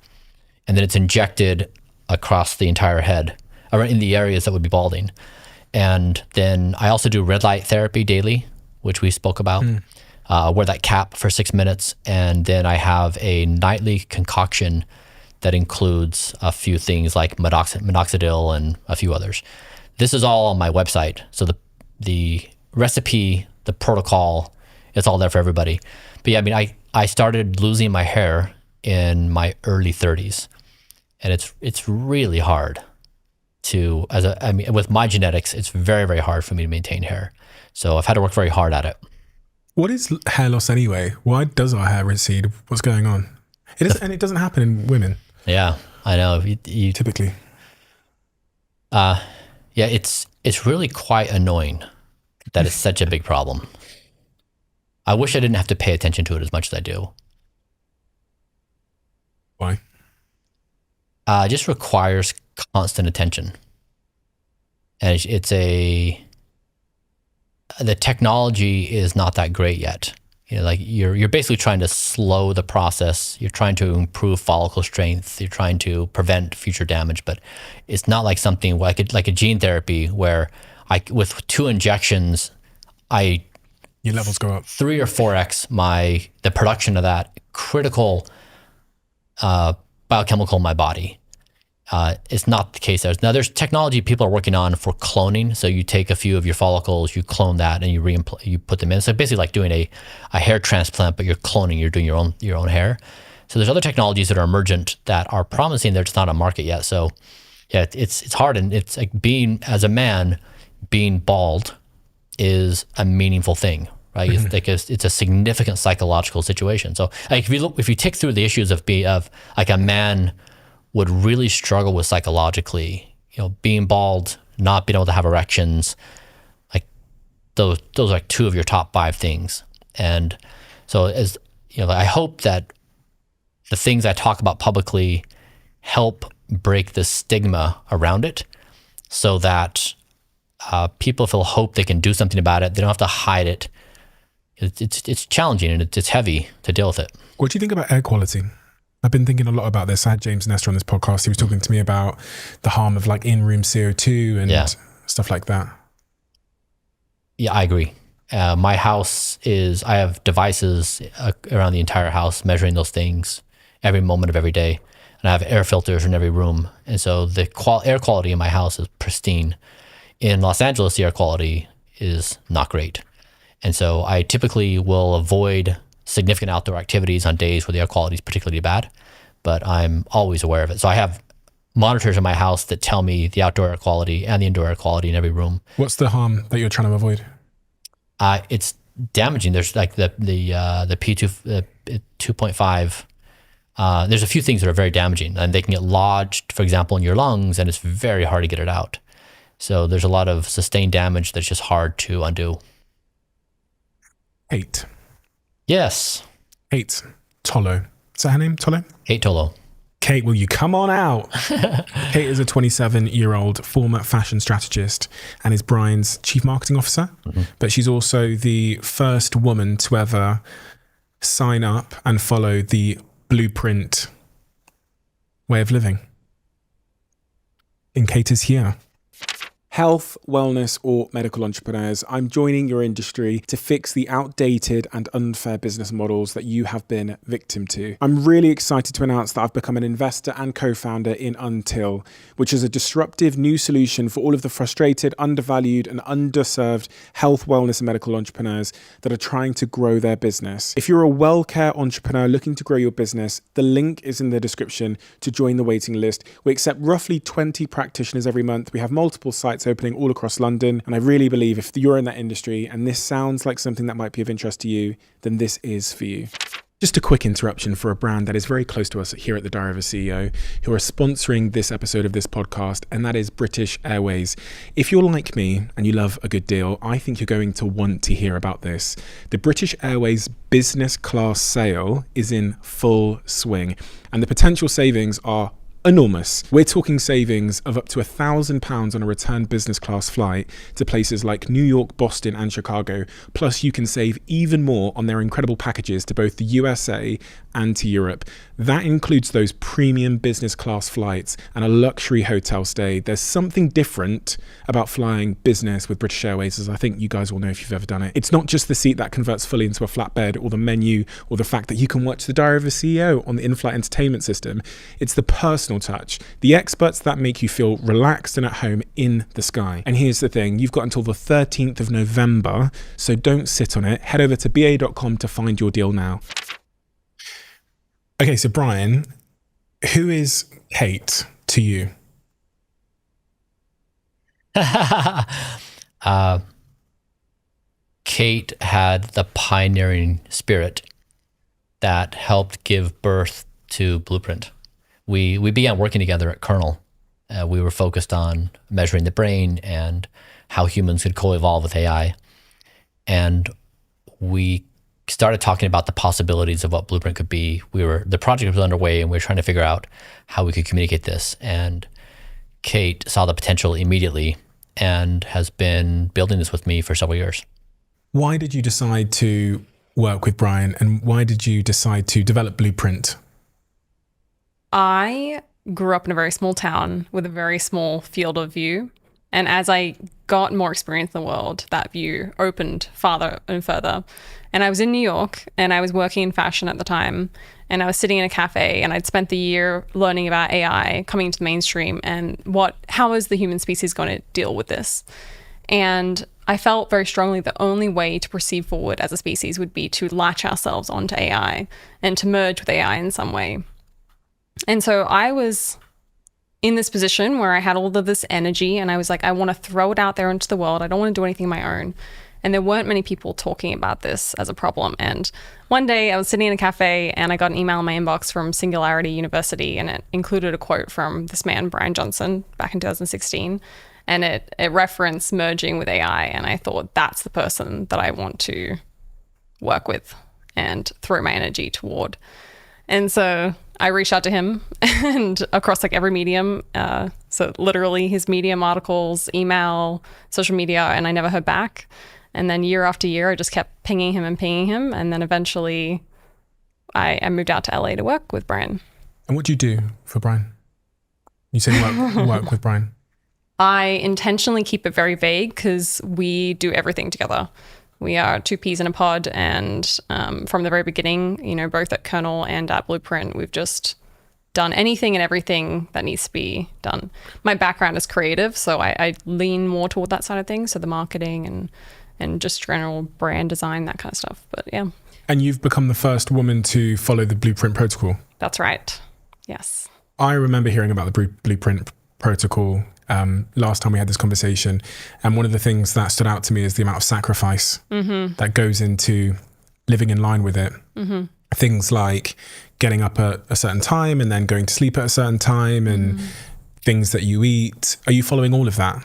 And then it's injected across the entire head, or in the areas that would be balding. And then I also do red light therapy daily, which we spoke about. Wear that cap for 6 minutes. And then I have a nightly concoction that includes a few things like minoxidil and a few others. This is all on my website. So the recipe, the protocol, it's all there for everybody. But yeah, I mean, I started losing my hair in my early 30s. And it's really hard to, with my genetics, it's very, very hard for me to maintain hair. So I've had to work very hard at it. What is hair loss anyway? Why does our hair recede? What's going on? And it doesn't happen in women. Yeah, I know. You typically. Yeah, it's really quite annoying that it's such a big problem. I wish I didn't have to pay attention to it as much as I do. Why? It just requires constant attention. And the technology is not that great yet. You know, like you're basically trying to slow the process. You're trying to improve follicle strength. You're trying to prevent future damage, but it's not like something like a gene therapy where with 2 injections, your levels go up 3 or 4x the production of that critical biochemical in my body. It's not the case. There's technology people are working on for cloning. So you take a few of your follicles, you clone that, and you put them in. So basically like doing a hair transplant, but you're cloning. You're doing your own hair. So there's other technologies that are emergent that are promising. They're just not on market yet. So yeah, it's hard, and it's like as a man, being bald is a meaningful thing, right? It's a significant psychological situation. So like if you tick through the issues of like a man would really struggle with psychologically, being bald, not being able to have erections, like those are like 2 of your top 5 things. And so I hope that the things I talk about publicly help break the stigma around it so that people feel hope they can do something about it. They don't have to hide it. It's challenging and it's heavy to deal with it. What do you think about air quality? I've been thinking a lot about this. I had James Nestor on this podcast. He was talking to me about the harm of like in-room CO2 and stuff like that. Yeah, I agree. My house I have devices around the entire house measuring those things every moment of every day. And I have air filters in every room. And so the air quality in my house is pristine. In Los Angeles, the air quality is not great. And so I typically will avoid significant outdoor activities on days where the air quality is particularly bad, but I'm always aware of it. So I have monitors in my house that tell me the outdoor air quality and the indoor air quality in every room. What's the harm that you're trying to avoid? It's damaging. There's like the P2, 2.5. There's a few things that are very damaging, and they can get lodged, for example, in your lungs, and it's very hard to get it out. So there's a lot of sustained damage that's just hard to undo. Kate. Yes. Kate Tolo. Is that her name? Tolo? Kate Tolo. Kate, will you come on out? Kate is a 27-year-old former fashion strategist and is Bryan's chief marketing officer. But she's also the first woman to ever sign up and follow the Blueprint way of living. And Kate is here. Health, wellness, or medical entrepreneurs, I'm joining your industry to fix the outdated and unfair business models that you have been victim to. I'm really excited to announce that I've become an investor and co-founder in Until, which is a disruptive new solution for all of the frustrated, undervalued, and underserved health, wellness, and medical entrepreneurs that are trying to grow their business. If you're a well-care entrepreneur looking to grow your business, the link is in the description to join the waiting list. We accept roughly 20 practitioners every month. We have multiple sites opening all across London. And I really believe if you're in that industry and this sounds like something that might be of interest to you, then this is for you. Just a quick interruption for a brand that is very close to us here at the Diary of a CEO, who are sponsoring this episode of this podcast, and that is British Airways. If you're like me and you love a good deal, I think you're going to want to hear about this. The British Airways business class sale is in full swing, and the potential savings are enormous. We're talking savings of up to £1,000 on a return business class flight to places like New York, Boston, and Chicago. Plus, you can save even more on their incredible packages to both the USA and to Europe. That includes those premium business class flights and a luxury hotel stay. There's something different about flying business with British Airways, as I think you guys will know if you've ever done it. It's not just the seat that converts fully into a flatbed, or the menu, or the fact that you can watch the Diary of a CEO on the in-flight entertainment system. It's the personal touch, the experts that make you feel relaxed and at home in the sky. And here's the thing, you've got until the 13th of November, so don't sit on it. Head over to ba.com to find your deal now. Okay, so Bryan, who is Kate to you? Kate had the pioneering spirit that helped give birth to Blueprint. We began working together at Kernel. We were focused on measuring the brain and how humans could co-evolve with AI. And we started talking about the possibilities of what Blueprint could be. The project was underway, and we were trying to figure out how we could communicate this. And Kate saw the potential immediately and has been building this with me for several years. Why did you decide to work with Bryan, and why did you decide to develop Blueprint? I grew up in a very small town with a very small field of view. And as I got more experience in the world, that view opened farther and further. And I was in New York, and I was working in fashion at the time. And I was sitting in a cafe, and I'd spent the year learning about AI coming into the mainstream and how is the human species going to deal with this? And I felt very strongly the only way to proceed forward as a species would be to latch ourselves onto AI and to merge with AI in some way. And so I was in this position where I had all of this energy, and I was like, I want to throw it out there into the world. I don't want to do anything on my own. And there weren't many people talking about this as a problem. And one day I was sitting in a cafe, and I got an email in my inbox from Singularity University, and it included a quote from this man, Bryan Johnson, back in 2016. And it referenced merging with AI. And I thought, that's the person that I want to work with and throw my energy toward. And so I reached out to him, and across like every medium. So literally his Medium articles, email, social media, and I never heard back. And then year after year, I just kept pinging him. And then eventually I moved out to LA to work with Bryan. And what do you do for Bryan? You say you work with Bryan. I intentionally keep it very vague because we do everything together. We are two peas in a pod, and from the very beginning, both at Kernel and at Blueprint, we've just done anything and everything that needs to be done. My background is creative, so I lean more toward that side of things, so the marketing and just general brand design, that kind of stuff. But yeah. And you've become the first woman to follow the Blueprint protocol. That's right. Yes. I remember hearing about the Blueprint protocol last time we had this conversation, and one of the things that stood out to me is the amount of sacrifice that goes into living in line with it. Mm-hmm. Things like getting up at a certain time and then going to sleep at a certain time, and things that you eat. Are you following all of that?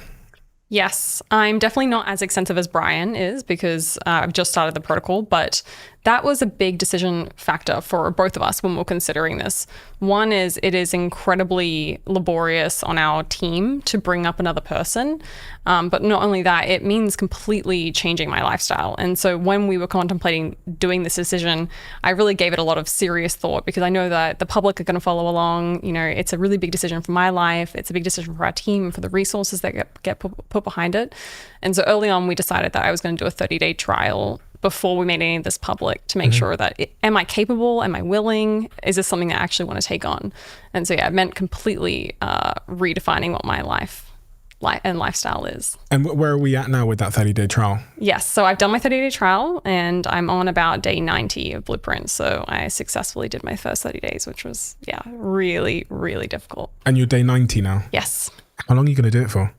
Yes, I'm definitely not as extensive as Bryan is, because I've just started the protocol, but that was a big decision factor for both of us when we're considering this. One is it is incredibly laborious on our team to bring up another person. But not only that, it means completely changing my lifestyle. And so when we were contemplating doing this decision, I really gave it a lot of serious thought because I know that the public are going to follow along. You know, it's a really big decision for my life. It's a big decision for our team, for the resources that get put behind it. And so early on, we decided that I was going to do a 30-day trial before we made any of this public to make sure that, am I capable? Am I willing? Is this something that I actually want to take on? And so, yeah, it meant completely redefining what my life and lifestyle is. And where are we at now with that 30-day trial? Yes. So I've done my 30-day trial and I'm on about day 90 of Blueprint. So I successfully did my first 30 days, which was, really, really difficult. And you're day 90 now? Yes. How long are you going to do it for?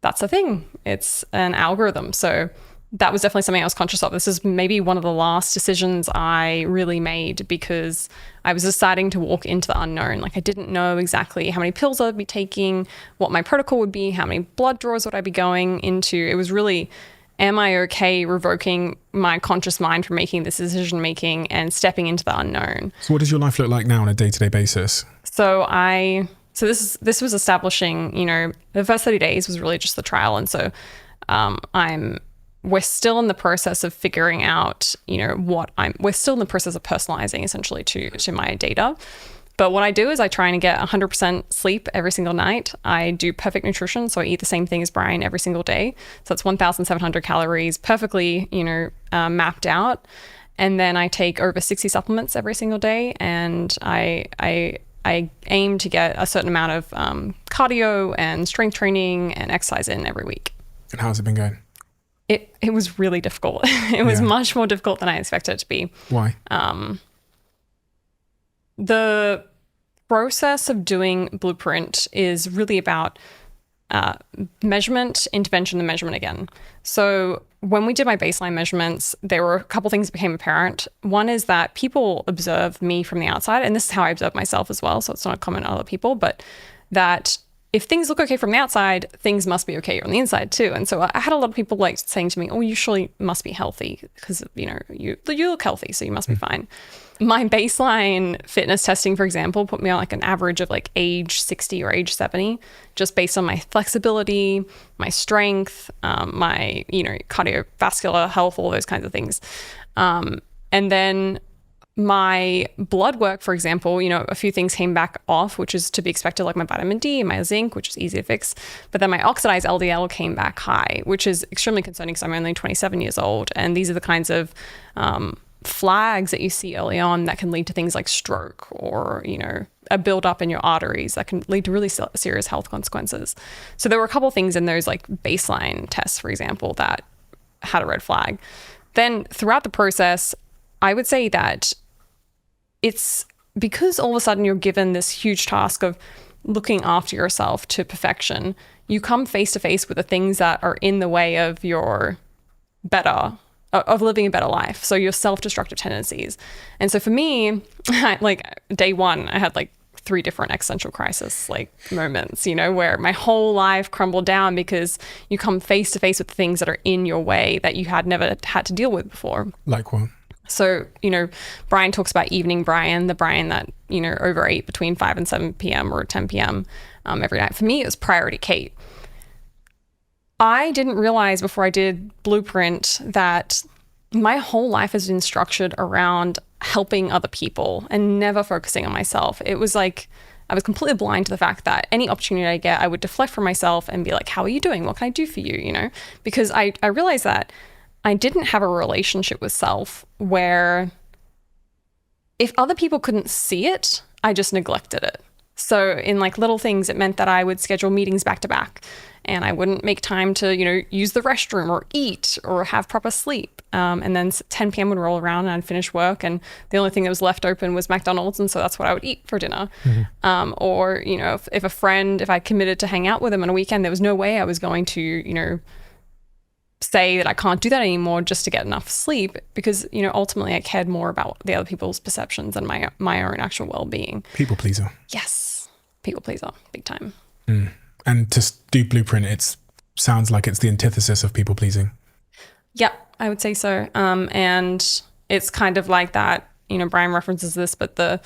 That's the thing. It's an algorithm. So that was definitely something I was conscious of. This is maybe one of the last decisions I really made because I was deciding to walk into the unknown. Like I didn't know exactly how many pills I'd be taking, what my protocol would be, how many blood draws would I be going into. It was really, am I okay revoking my conscious mind from making this decision making and stepping into the unknown? So what does your life look like now on a day-to-day basis? So this was establishing, the first 30 days was really just the trial. And so we're still in the process of figuring out, we're still in the process of personalizing essentially to my data. But what I do is I try and get 100% sleep every single night. I do perfect nutrition. So I eat the same thing as Bryan every single day. So it's 1,700 calories, perfectly, mapped out. And then I take over 60 supplements every single day. And I aim to get a certain amount of cardio and strength training and exercise in every week. And how's it been going? It was really difficult. It was much more difficult than I expected it to be. Why? The process of doing Blueprint is really about measurement, intervention, and measurement again. So when we did my baseline measurements, there were a couple things that became apparent. One is that people observe me from the outside, and this is how I observe myself as well, so it's not common to other people, but that if things look okay from the outside, things must be okay on the inside too. And so I had a lot of people like saying to me, oh, you surely must be healthy because, you look healthy, so you must be fine. My baseline fitness testing, for example, put me on like an average of like age 60 or age 70, just based on my flexibility, my strength, my, cardiovascular health, all those kinds of things. And then my blood work, for example, a few things came back off, which is to be expected, like my vitamin D and my zinc, which is easy to fix. But then my oxidized LDL came back high, which is extremely concerning because I'm only 27 years old. And these are the kinds of flags that you see early on that can lead to things like stroke or, a buildup in your arteries that can lead to really serious health consequences. So there were a couple of things in those like baseline tests, for example, that had a red flag. Then throughout the process, I would say that it's because all of a sudden you're given this huge task of looking after yourself to perfection, you come face to face with the things that are in the way of your of living a better life. So your self-destructive tendencies. And so for me, like day one, I had like 3 different existential crisis like moments, where my whole life crumbled down because you come face to face with the things that are in your way that you had never had to deal with before. Like what? So, Bryan talks about evening Bryan, the Bryan that, overate between 5 and 7 p.m. or 10 p.m. Every night. For me, it was priority Kate. I didn't realize before I did Blueprint that my whole life has been structured around helping other people and never focusing on myself. It was like I was completely blind to the fact that any opportunity I get, I would deflect from myself and be like, how are you doing? What can I do for you? Because I realized that I didn't have a relationship with self where if other people couldn't see it, I just neglected it. So in like little things, it meant that I would schedule meetings back to back and I wouldn't make time to, use the restroom or eat or have proper sleep. And then 10 p.m. would roll around and I'd finish work and the only thing that was left open was McDonald's. And so that's what I would eat for dinner. Or, if I committed to hang out with them on a weekend, there was no way I was going to, say that I can't do that anymore just to get enough sleep because, ultimately I cared more about the other people's perceptions than my own actual well-being. People pleaser. Yes. People pleaser, big time. And to do Blueprint, it sounds like it's the antithesis of people pleasing. Yep, I would say so. And It's kind of like that, Bryan references this, but the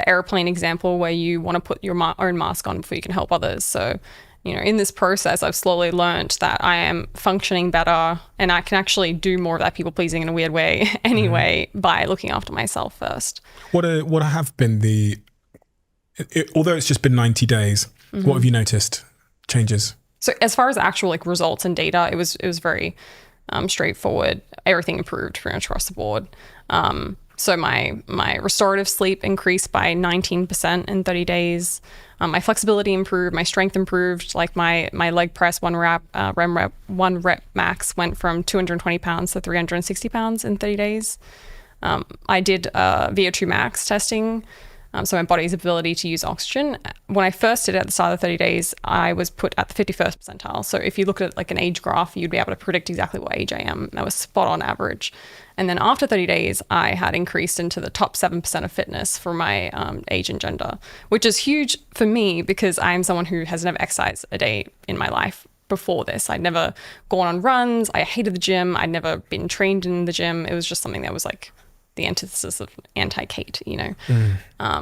airplane example where you want to put your own mask on before you can help others. So, in this process, I've slowly learned that I am functioning better and I can actually do more of that people pleasing in a weird way anyway by looking after myself first. What have been although it's just been 90 days, what have you noticed changes? So as far as actual like results and data, it was very straightforward. Everything improved pretty much across the board. So my restorative sleep increased by 19% in 30 days. My flexibility improved, my strength improved. Like my leg press one rep max went from 220 pounds to 360 pounds in 30 days. I did VO2 max testing. So my body's ability to use oxygen. When I first did it at the start of the 30 days, I was put at the 51st percentile. So if you look at like an age graph, you'd be able to predict exactly what age I am. That was spot on average. And then after 30 days, I had increased into the top 7% of fitness for my age and gender, which is huge for me because I'm someone who has never exercised a day in my life before this. I'd never gone on runs. I hated the gym. I'd never been trained in the gym. It was just something that was like the antithesis of anti-Kate,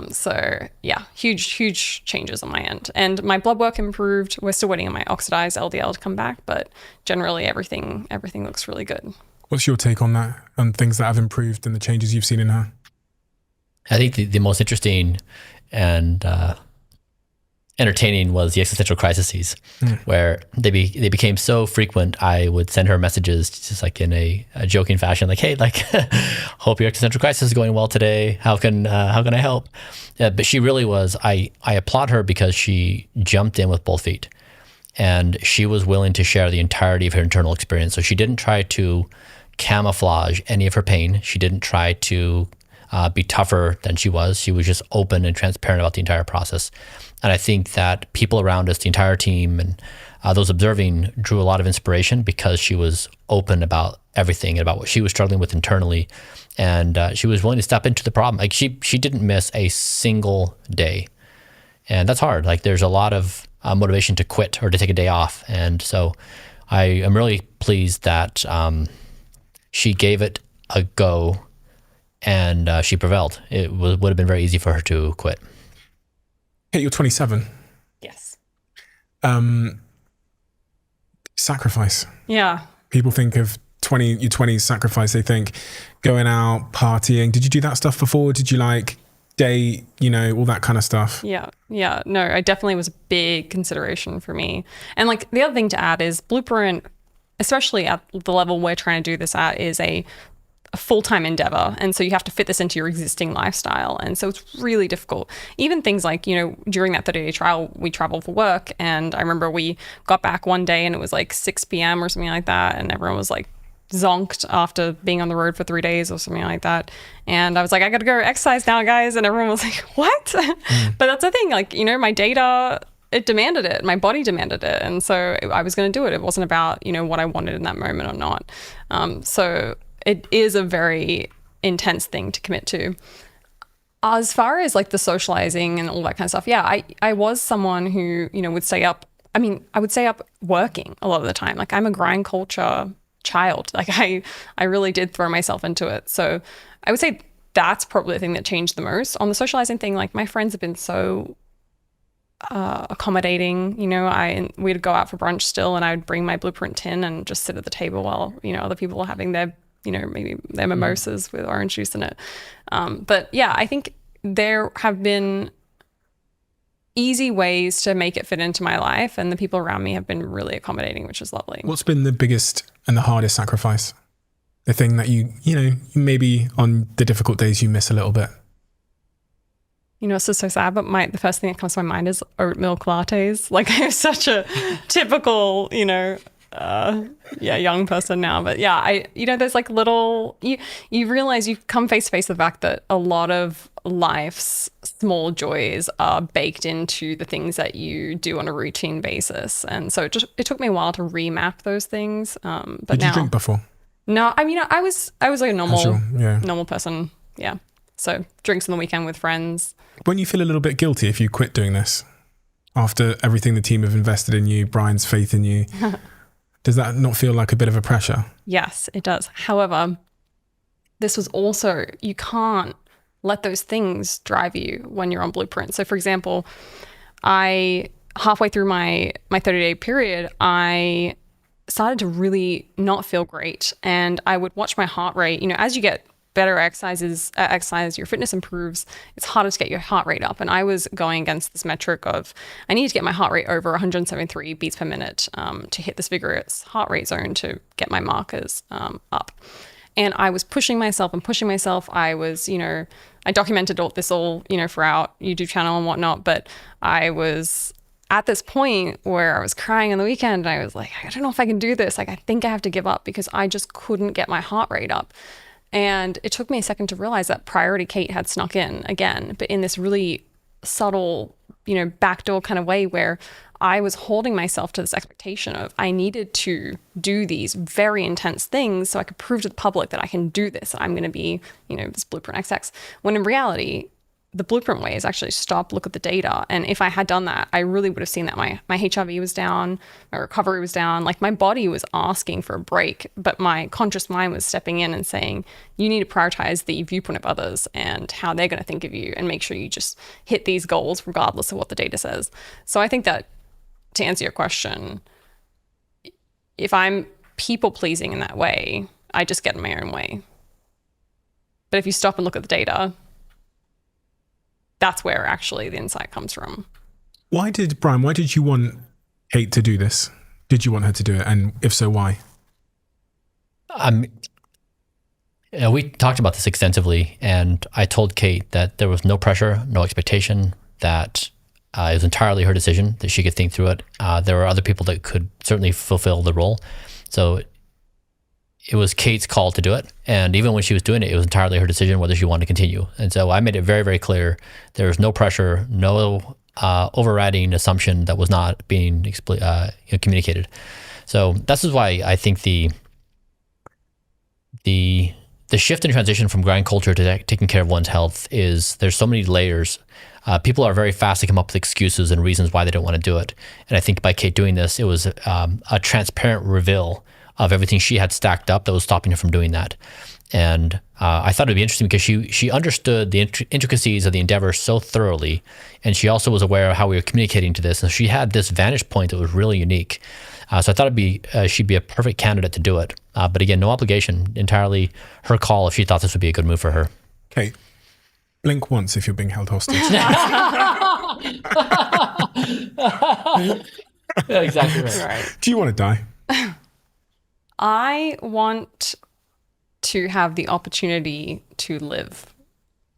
So yeah, huge changes on my end. And my blood work improved. We're still waiting on my oxidized LDL to come back, but generally everything looks really good. What's your take on that and things that have improved and the changes you've seen in her? I think the most interesting and entertaining was the existential crises, where they became so frequent. I would send her messages just like in a joking fashion, like, "Hey, like, hope your existential crisis is going well today. How can I help?" But she really was. I applaud her because she jumped in with both feet, and she was willing to share the entirety of her internal experience. So she didn't try to camouflage any of her pain. She didn't try to be tougher than she was. She was just open and transparent about the entire process. And I think that people around us, the entire team and those observing, drew a lot of inspiration because she was open about everything, about what she was struggling with internally. And she was willing to step into the problem. Like she didn't miss a single day. And that's hard. Like there's a lot of motivation to quit or to take a day off. And so I am really pleased that she gave it a go and she prevailed. It would have been very easy for her to quit. Hey, you're 27. Yes. Sacrifice. Yeah. People think of your 20s sacrifice. They think going out, partying. Did you do that stuff before? Did you like date, all that kind of stuff? Yeah. No, it definitely was a big consideration for me. And like the other thing to add is Blueprint, especially at the level we're trying to do this at, is a full-time endeavor. And so you have to fit this into your existing lifestyle. And so it's really difficult. Even things like, during that 30-day trial, we traveled for work. And I remember we got back one day and it was like 6 p.m. or something like that. And everyone was like zonked after being on the road for 3 days or something like that. And I was like, I got to go exercise now, guys. And everyone was like, what? But that's the thing, like, my data, it demanded it. My body demanded it. And so I was going to do it. It wasn't about, what I wanted in that moment or not. So it is a very intense thing to commit to. As far as like the socializing and all that kind of stuff, yeah, I was someone who, would stay up. I mean, I would stay up working a lot of the time. Like I'm a grind culture child. Like I really did throw myself into it. So I would say that's probably the thing that changed the most. On the socializing thing, like my friends have been so accommodating. We'd go out for brunch still and I would bring my Blueprint tin and just sit at the table while, other people are having their maybe their mimosas with orange juice in it. But yeah, I think there have been easy ways to make it fit into my life, and the people around me have been really accommodating, which is lovely. What's been the biggest and the hardest sacrifice? The thing that you maybe on the difficult days you miss a little bit? It's just so sad, but the first thing that comes to my mind is oat milk lattes. Like I'm such a typical, young person now, but yeah, there's like little, you realize you come face to face with the fact that a lot of life's small joys are baked into the things that you do on a routine basis. And so it took me a while to remap those things. But Did you drink before? No, I mean, I was like a normal person. Yeah. So drinks on the weekend with friends. When you feel a little bit guilty if you quit doing this after everything the team have invested in you, Bryan's faith in you, does that not feel like a bit of a pressure? Yes, it does. However, this was also, you can't let those things drive you when you're on Blueprint. So for example, halfway through my 30-day period, I started to really not feel great. And I would watch my heart rate. You know, as you get better exercise, your fitness improves, it's harder to get your heart rate up. And I was going against this metric of, I need to get my heart rate over 173 beats per minute to hit this vigorous heart rate zone to get my markers up. And I was pushing myself. I was, I documented all this for our YouTube channel and whatnot, but I was at this point where I was crying on the weekend and I was like, I don't know if I can do this. Like, I think I have to give up because I just couldn't get my heart rate up. And it took me a second to realize that Priority Kate had snuck in again, but in this really subtle, backdoor kind of way where I was holding myself to this expectation of I needed to do these very intense things so I could prove to the public that I can do this, and I'm going to be, this Blueprint XX. When in reality, the Blueprint way is actually stop, look at the data. And if I had done that, I really would have seen that my HRV was down, my recovery was down, like my body was asking for a break, but my conscious mind was stepping in and saying, you need to prioritize the viewpoint of others and how they're going to think of you and make sure you just hit these goals regardless of what the data says. So I think that, to answer your question, if I'm people pleasing in that way, I just get in my own way. But if you stop and look at the data, that's where actually the insight comes from. Bryan, why did you want Kate to do this? Did you want her to do it? And if so, why? We talked about this extensively, and I told Kate that there was no pressure, no expectation, that it was entirely her decision, that she could think through it. There were other people that could certainly fulfill the role. So it was Kate's call to do it. And even when she was doing it, it was entirely her decision whether she wanted to continue. And so I made it very, very clear. There was no pressure, no overriding assumption that was not being communicated. So this is why I think the shift and transition from grind culture to taking care of one's health is, there's so many layers. People are very fast to come up with excuses and reasons why they don't want to do it. And I think by Kate doing this, it was a transparent reveal of everything she had stacked up that was stopping her from doing that. And I thought it'd be interesting because she understood the intricacies of the endeavor so thoroughly, and she also was aware of how we were communicating to this, and she had this vantage point that was really unique. So I thought she'd be a perfect candidate to do it. But again, no obligation, entirely her call if she thought this would be a good move for her. Kate, blink once if you're being held hostage. Yeah, exactly right. Right. Do you want to die? I want to have the opportunity to live.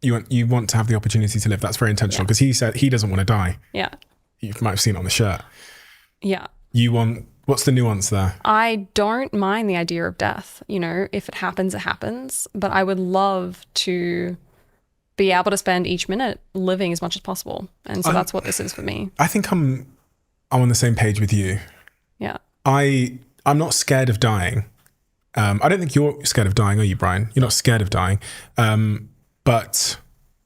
You want to have the opportunity to live. That's very intentional, because he said he doesn't want to die. Yeah. You might have seen it on the shirt. Yeah. What's the nuance there? I don't mind the idea of death. If it happens, it happens. But I would love to be able to spend each minute living as much as possible. And so that's what this is for me. I think I'm on the same page with you. Yeah. I'm not scared of dying. I don't think you're scared of dying, are you, Bryan? You're not scared of dying. But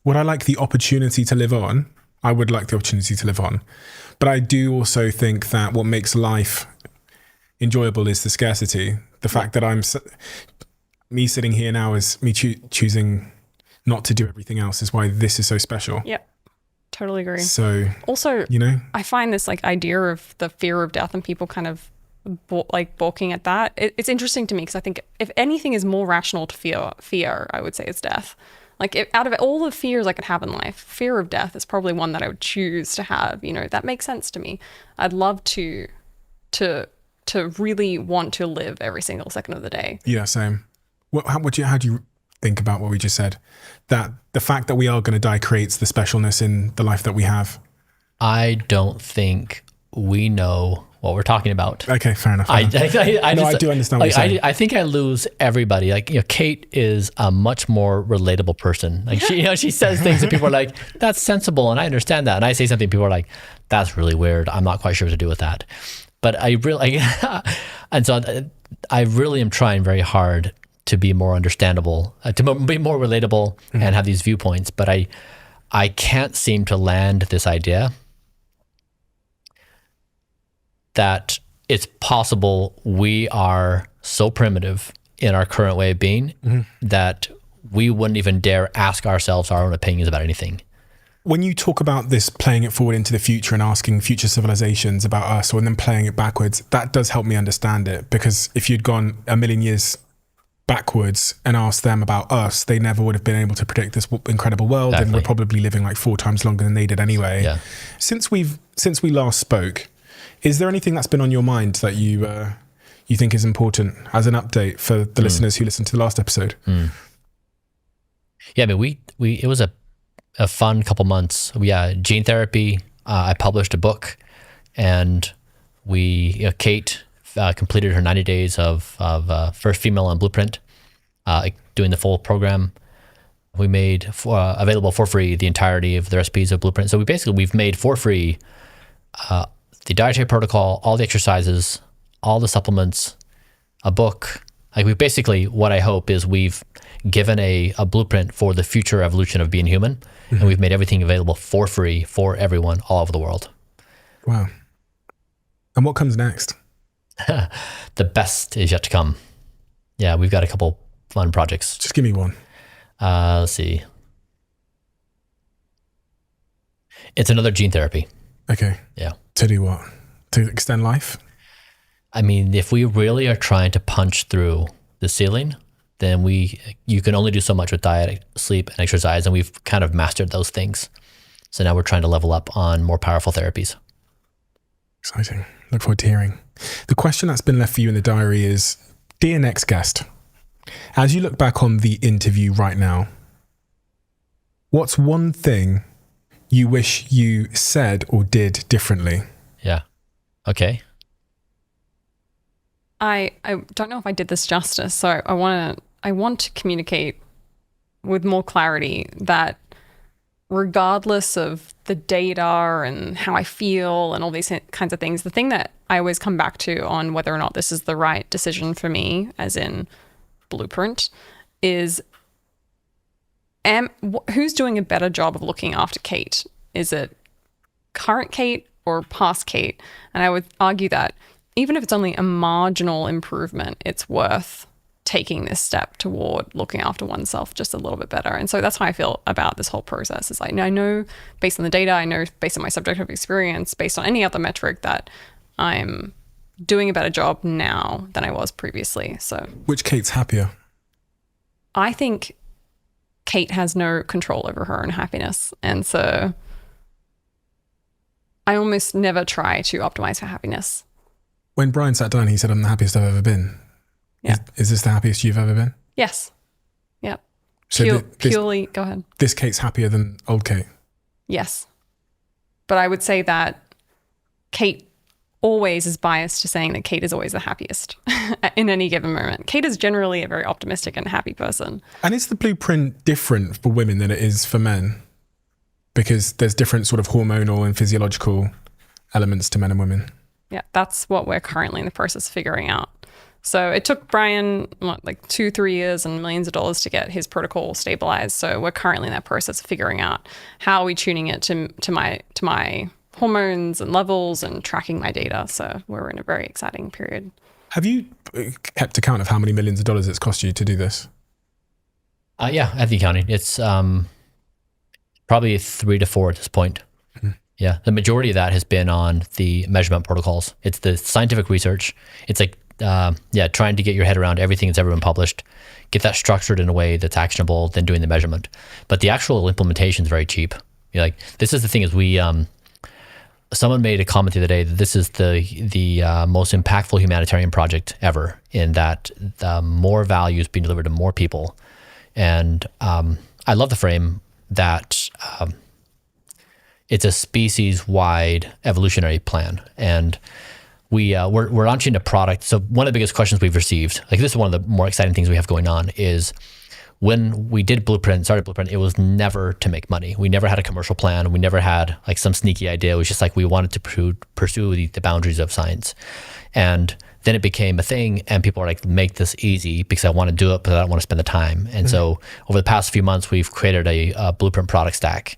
would I like the opportunity to live on? I would like the opportunity to live on. But I do also think that what makes life enjoyable is the scarcity. The fact that me sitting here now is me choosing not to do everything else is why this is so special. Yep. Totally agree. So also, I find this idea of the fear of death and people kind of balking at that. It's interesting to me because I think if anything is more rational to fear, I would say it's death. Out of all the fears I could have in life, fear of death is probably one that I would choose to have. That makes sense to me. I'd love to really want to live every single second of the day. Yeah, same. How do you think about what we just said? That the fact that we are going to die creates the specialness in the life that we have. I don't think we know what we're talking about. Okay, fair enough. I do understand what you're saying. I think I lose everybody. Kate is a much more relatable person. She says things and people are like, that's sensible, and I understand that. And I say something, people are like, that's really weird. I'm not quite sure what to do with that. But I really, and so I really am trying very hard to be more understandable, to be more relatable, and have these viewpoints. But I can't seem to land this idea that it's possible we are so primitive in our current way of being that we wouldn't even dare ask ourselves our own opinions about anything. When you talk about this, playing it forward into the future and asking future civilizations about us, or then playing it backwards, that does help me understand it. Because if you'd gone a million years backwards and asked them about us, they never would have been able to predict this incredible world. Exactly. And we're probably living like 4 times longer than they did anyway. Yeah. Since we last spoke, is there anything that's been on your mind that you think is important as an update for the listeners who listened to the last episode? Yeah, I mean, it was a fun couple months. Gene therapy. I published a book, and Kate completed her 90 days of first female on Blueprint, doing the full program. We made available for free the entirety of the recipes of Blueprint. So we've made for free the dietary protocol, all the exercises, all the supplements, a book. Like what I hope is we've given a blueprint for the future evolution of being human, and we've made everything available for free for everyone all over the world. Wow. And what comes next? The best is yet to come. Yeah, we've got a couple fun projects. Just give me one. Let's see. It's another gene therapy. Okay. Yeah. To do what? To extend life? I mean, if we really are trying to punch through the ceiling, then you can only do so much with diet, sleep, and exercise, and we've kind of mastered those things. So now we're trying to level up on more powerful therapies. Exciting. Look forward to hearing. The question that's been left for you in the diary is, dear next guest, as you look back on the interview right now, what's one thing you wish you said or did differently? Yeah. Okay. I don't know if I did this justice, so I want to communicate with more clarity that regardless of the data and how I feel and all these kinds of things, the thing that I always come back to on whether or not this is the right decision for me, as in Blueprint, is who's doing a better job of looking after Kate? Is it current Kate or past Kate? And I would argue that even if it's only a marginal improvement, it's worth taking this step toward looking after oneself just a little bit better. And so that's how I feel about this whole process. Is I know based on the data, I know based on my subjective experience, based on any other metric, that I'm doing a better job now than I was previously. So Which Kate's happier? I think Kate has no control over her own happiness. And so I almost never try to optimize for happiness. When Bryan sat down, he said, "I'm the happiest I've ever been." Yeah. Is this the happiest you've ever been? Yes. Yep. So Purely, go ahead. This Kate's happier than old Kate? Yes. But I would say that Kate always is biased to saying that Kate is always the happiest in any given moment. Kate is generally a very optimistic and happy person. And is the blueprint different for women than it is for men? Because there's different sort of hormonal and physiological elements to men and women. Yeah, that's what we're currently in the process of figuring out. So it took Bryan, 2-3 years and millions of dollars to get his protocol stabilized. So we're currently in that process of figuring out how are we tuning it to my hormones and levels and tracking my data. So we're in a very exciting period. Have you kept account of how many millions of dollars it's cost you to do this? Yeah, I have the accounting. It's probably 3 to 4 at this point. Mm-hmm. Yeah, the majority of that has been on the measurement protocols. It's the scientific research. It's like, trying to get your head around everything that's ever been published, get that structured in a way that's actionable, then doing the measurement. But the actual implementation is very cheap. This is the thing is someone made a comment the other day that this is the most impactful humanitarian project ever, in that the more value is being delivered to more people. And I love the frame that it's a species-wide evolutionary plan. And we're launching a product. So one of the biggest questions we've received, this is one of the more exciting things we have going on, is when we started Blueprint, it was never to make money. We never had a commercial plan. We never had some sneaky idea. It was just we wanted to pursue the boundaries of science. And then it became a thing, and people are like, make this easy because I want to do it, but I don't want to spend the time. And so over the past few months, we've created a Blueprint product stack.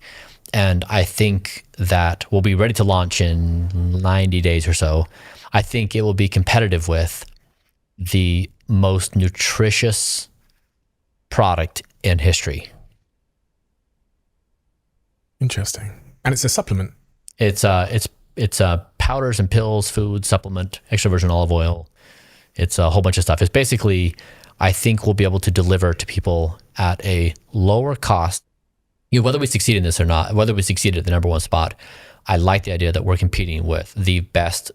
And I think that we'll be ready to launch in 90 days or so. I think it will be competitive with the most nutritious product in history. Interesting. And it's a supplement. It's powders and pills, food, supplement, extra virgin olive oil. It's a whole bunch of stuff. It's basically, I think we'll be able to deliver to people at a lower cost. Whether we succeed in this or not, whether we succeed at the number one spot, I like the idea that we're competing with the best,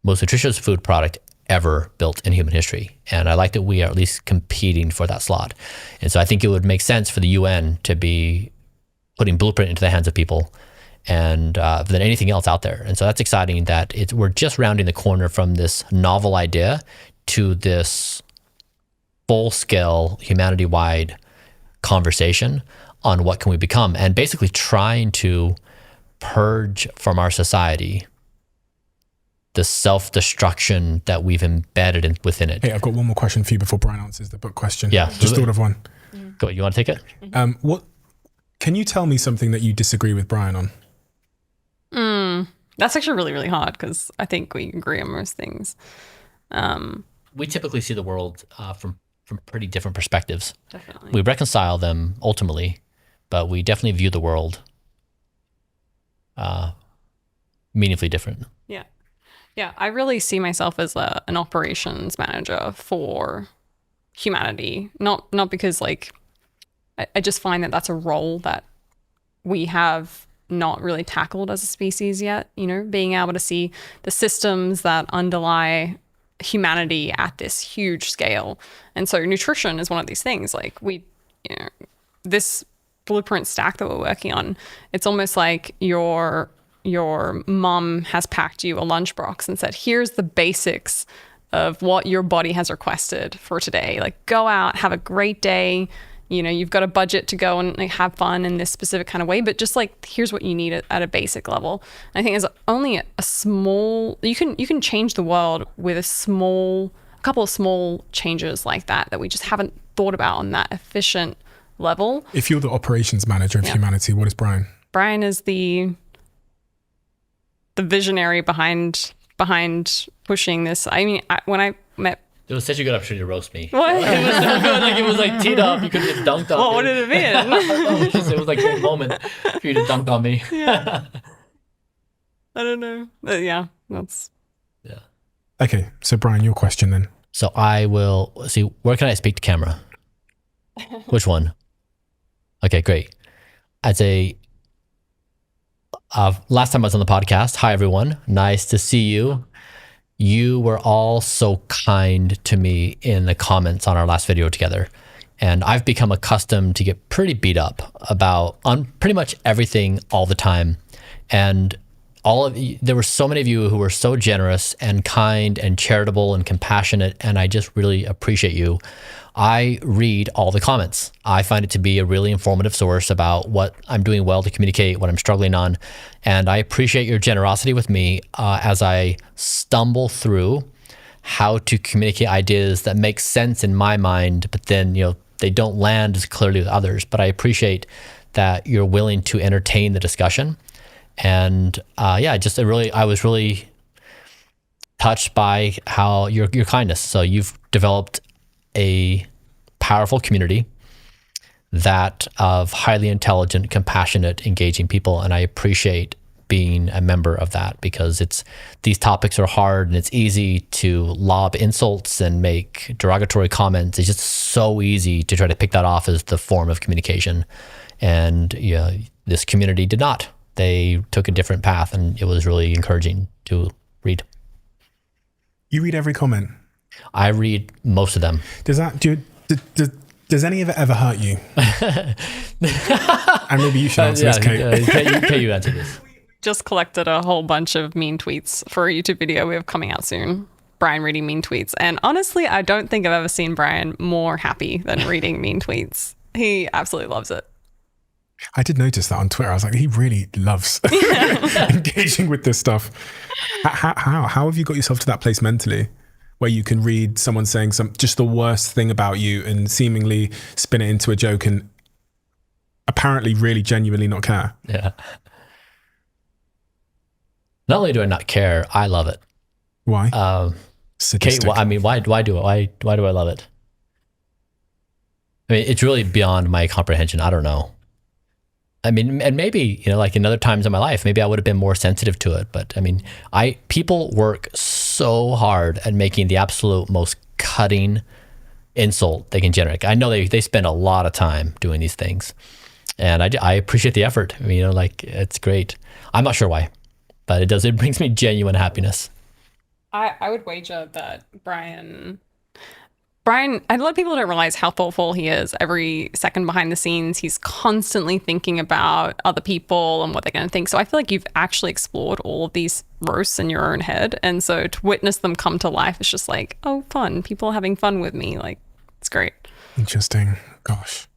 most nutritious food product ever built in human history. And I like that we are at least competing for that slot. And so I think it would make sense for the UN to be putting Blueprint into the hands of people and than anything else out there. And so that's exciting that we're just rounding the corner from this novel idea to this full-scale, humanity-wide conversation on what can we become, and basically trying to purge from our society the self-destruction that we've embedded within it. Hey, I've got one more question for you before Bryan answers the book question. Yeah. Just thought of one. Go, you want to take it? What? Can you tell me something that you disagree with Bryan on? That's actually really, really hard because I think we agree on most things. We typically see the world from pretty different perspectives. Definitely. We reconcile them ultimately, but we definitely view the world meaningfully different. Yeah. Yeah. I really see myself as an operations manager for humanity. Not because like, I just find that that's a role that we have not really tackled as a species yet, being able to see the systems that underlie humanity at this huge scale. And so nutrition is one of these things. Like this blueprint stack that we're working on, it's almost like your mom has packed you a lunchbox and said, here's the basics of what your body has requested for today. Like, go out, have a great day. You've got a budget to go and have fun in this specific kind of way, but just like, here's what you need at a basic level. And I think there's only a small, you can change the world with a couple of small changes like that we just haven't thought about on that efficient level. If you're the operations manager of humanity, what is Bryan? Bryan is the visionary behind pushing this. I mean, when I met. It was such a good opportunity to roast me. What? It was so good. Like, it was like teed up. You could have just dunked on me. What did it mean? It was like a moment for you to dunk on me. Yeah. I don't know. Yeah, that's. Yeah. Okay, so Bryan, your question then. So I will see. Where can I speak to camera? Which one? Okay, great. I'd say. Last time I was on the podcast. Hi everyone. Nice to see you. You were all so kind to me in the comments on our last video together. And I've become accustomed to get pretty beat up on pretty much everything all the time. And there were so many of you who were so generous and kind and charitable and compassionate. And I just really appreciate you. I read all the comments. I find it to be a really informative source about what I'm doing well to communicate, what I'm struggling on. And I appreciate your generosity with me as I stumble through how to communicate ideas that make sense in my mind, but then, they don't land as clearly with others. But I appreciate that you're willing to entertain the discussion. And I was really touched by how your kindness. So you've developed a powerful community that of highly intelligent, compassionate, engaging people. And I appreciate being a member of that because these topics are hard and it's easy to lob insults and make derogatory comments. It's just so easy to try to pick that off as the form of communication. And this community did not. They took a different path and it was really encouraging to read. You read every comment? I read most of them. Does any of it ever hurt you? And maybe you should answer this, Kate. Kate, you answer this. Just collected a whole bunch of mean tweets for a YouTube video we have coming out soon. Bryan reading mean tweets. And honestly, I don't think I've ever seen Bryan more happy than reading mean tweets. He absolutely loves it. I did notice that on Twitter. I was like, he really loves engaging with this stuff. How have you got yourself to that place mentally where you can read someone saying just the worst thing about you and seemingly spin it into a joke and apparently really genuinely not care? Yeah. Not only do I not care, I love it. Why? Kate, why do I love it? I mean, it's really beyond my comprehension. I don't know. I mean, and maybe, like in other times in my life, maybe I would have been more sensitive to it. But I mean, people work so hard at making the absolute most cutting insult they can generate. I know they spend a lot of time doing these things, and I appreciate the effort. I mean, it's great. I'm not sure why, but it brings me genuine happiness. I would wager that Bryan, a lot of people don't realize how thoughtful he is. Every second behind the scenes, he's constantly thinking about other people and what they're going to think. So I feel like you've actually explored all of these roasts in your own head. And so to witness them come to life, it's just like, oh, fun. People are having fun with me. Like, it's great. Interesting. Gosh.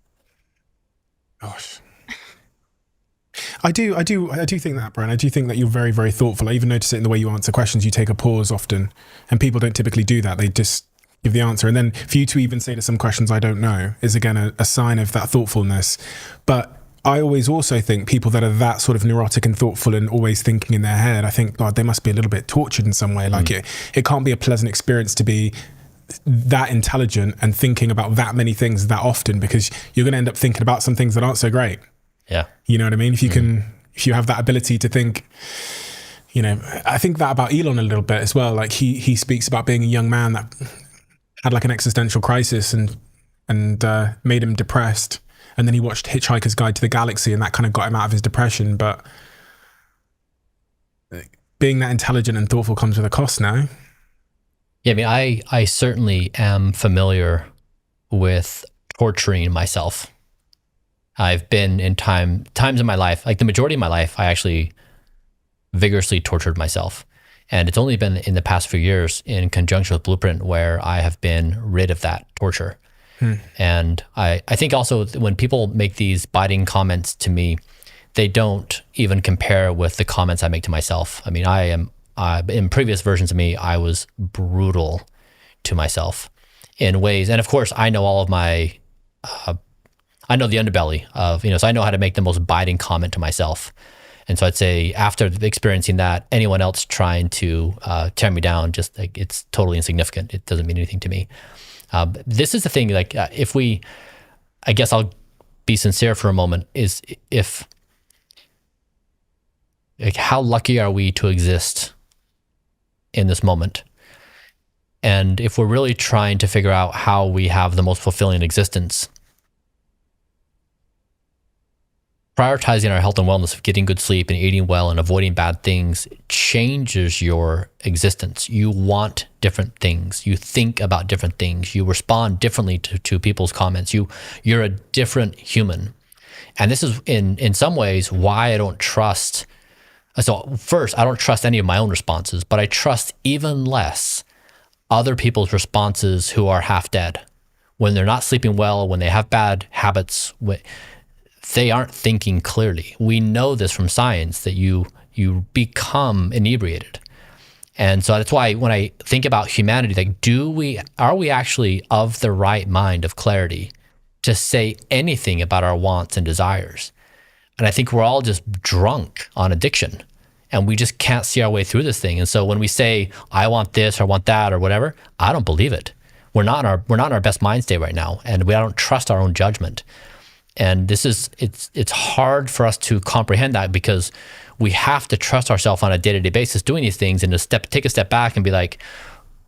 I do think that, Bryan. I do think that you're very, very thoughtful. I even notice it in the way you answer questions. You take a pause often, and people don't typically do that. They just give the answer. And then for you to even say to some questions I don't know is again a sign of that thoughtfulness. But I always also think people that are that sort of neurotic and thoughtful and always thinking in their head, I think, God, they must be a little bit tortured in some way. Like it can't be a pleasant experience to be that intelligent and thinking about that many things that often, because you're going to end up thinking about some things that aren't so great. Yeah. You know what I mean? If you have that ability to think, I think that about Elon a little bit as well. Like he speaks about being a young man that had like an existential crisis and made him depressed. And then he watched Hitchhiker's Guide to the Galaxy and that kind of got him out of his depression. But being that intelligent and thoughtful comes with a cost now. Yeah, I mean, I certainly am familiar with torturing myself. I've been in times in my life, like the majority of my life, I actually vigorously tortured myself. And it's only been in the past few years in conjunction with Blueprint where I have been rid of that torture. And I think also when people make these biting comments to me, they don't even compare with the comments I make to myself. I mean, in previous versions of me, I was brutal to myself in ways. And of course, I know all of my, I know the underbelly of, so I know how to make the most biting comment to myself. And so I'd say after experiencing that, anyone else trying to tear me down, just like it's totally insignificant. It doesn't mean anything to me. This is the thing, like I guess I'll be sincere for a moment, is how lucky are we to exist in this moment? And if we're really trying to figure out how we have the most fulfilling existence, prioritizing our health and wellness of getting good sleep and eating well and avoiding bad things changes your existence. You want different things. You think about different things. You respond differently to people's comments. You're a different human. And this is in some ways why I don't trust. So first, I don't trust any of my own responses, but I trust even less other people's responses who are half dead. When they're not sleeping well, when they have bad habits, they aren't thinking clearly. We know this from science that you become inebriated. And so that's why when I think about humanity, like are we actually of the right mind of clarity to say anything about our wants and desires? And I think we're all just drunk on addiction and we just can't see our way through this thing. And so when we say, I want this or I want that or whatever, I don't believe it. We're not in our best mind state right now. And we don't trust our own judgment. And it's hard for us to comprehend that because we have to trust ourselves on a day-to-day basis doing these things and to take a step back and be like,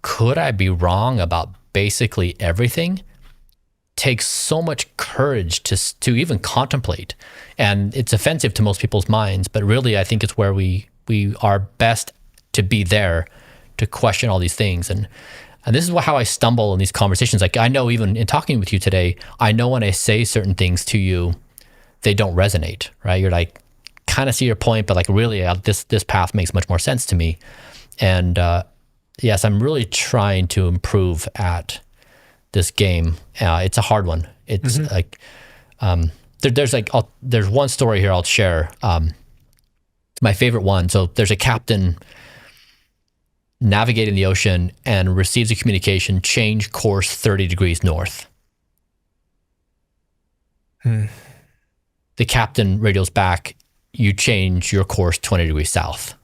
could I be wrong about basically everything? Takes so much courage to even contemplate. And it's offensive to most people's minds, but really I think it's where we are best to be there to question all these things. And this is how I stumble in these conversations. Like I know even in talking with you today, I know when I say certain things to you, they don't resonate, right? You're like, kind of see your point, but like really this path makes much more sense to me. And yes, I'm really trying to improve at this game. It's a hard one. It's like, there's one story here I'll share. My favorite one. So there's a captain navigating the ocean and receives a communication, change course 30 degrees north. The captain radios back, you change your course 20 degrees south.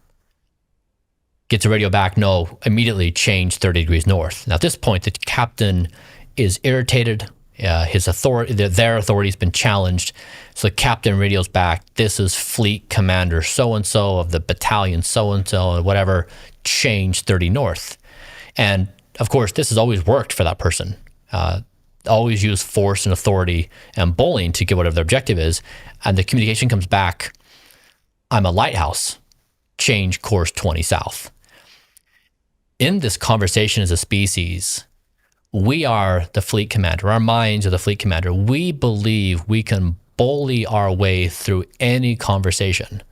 Gets a radio back, no, immediately change 30 degrees north. Now at this point, the captain is irritated, His authority, their authority has been challenged. So the captain radios back, this is fleet commander so-and-so of the battalion so-and-so, whatever, change 30 north. And of course, this has always worked for that person. Always use force and authority and bullying to get whatever their objective is. And the communication comes back, I'm a lighthouse, change course 20 south. In this conversation as a species, we are the fleet commander. Our minds are the fleet commander. We believe we can bully our way through any conversation.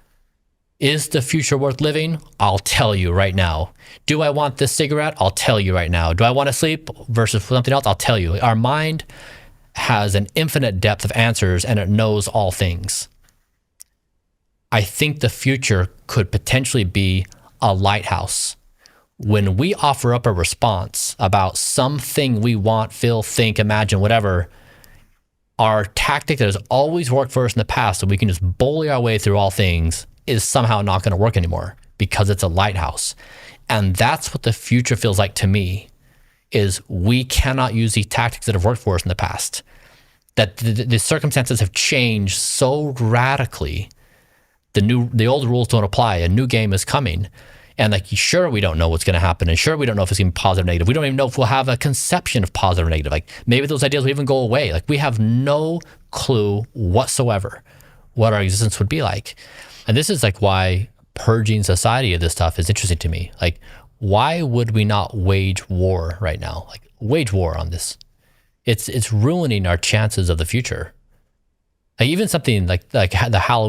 Is the future worth living? I'll tell you right now. Do I want this cigarette? I'll tell you right now. Do I want to sleep versus something else? I'll tell you. Our mind has an infinite depth of answers and it knows all things. I think the future could potentially be a lighthouse. When we offer up a response about something we want, feel, think, imagine, whatever, our tactic that has always worked for us in the past, so we can just bully our way through all things, is somehow not going to work anymore because it's a lighthouse. And that's what the future feels like to me, is we cannot use these tactics that have worked for us in the past. That the circumstances have changed so radically. The old rules don't apply. A new game is coming. And like, sure, we don't know what's going to happen. And sure, we don't know if it's going to be positive or negative. We don't even know if we'll have a conception of positive or negative. Like maybe those ideas will even go away. Like we have no clue whatsoever what our existence would be like. And this is like why purging society of this stuff is interesting to me. Like, why would we not wage war right now? Like wage war on this. It's ruining our chances of the future. Like even something like the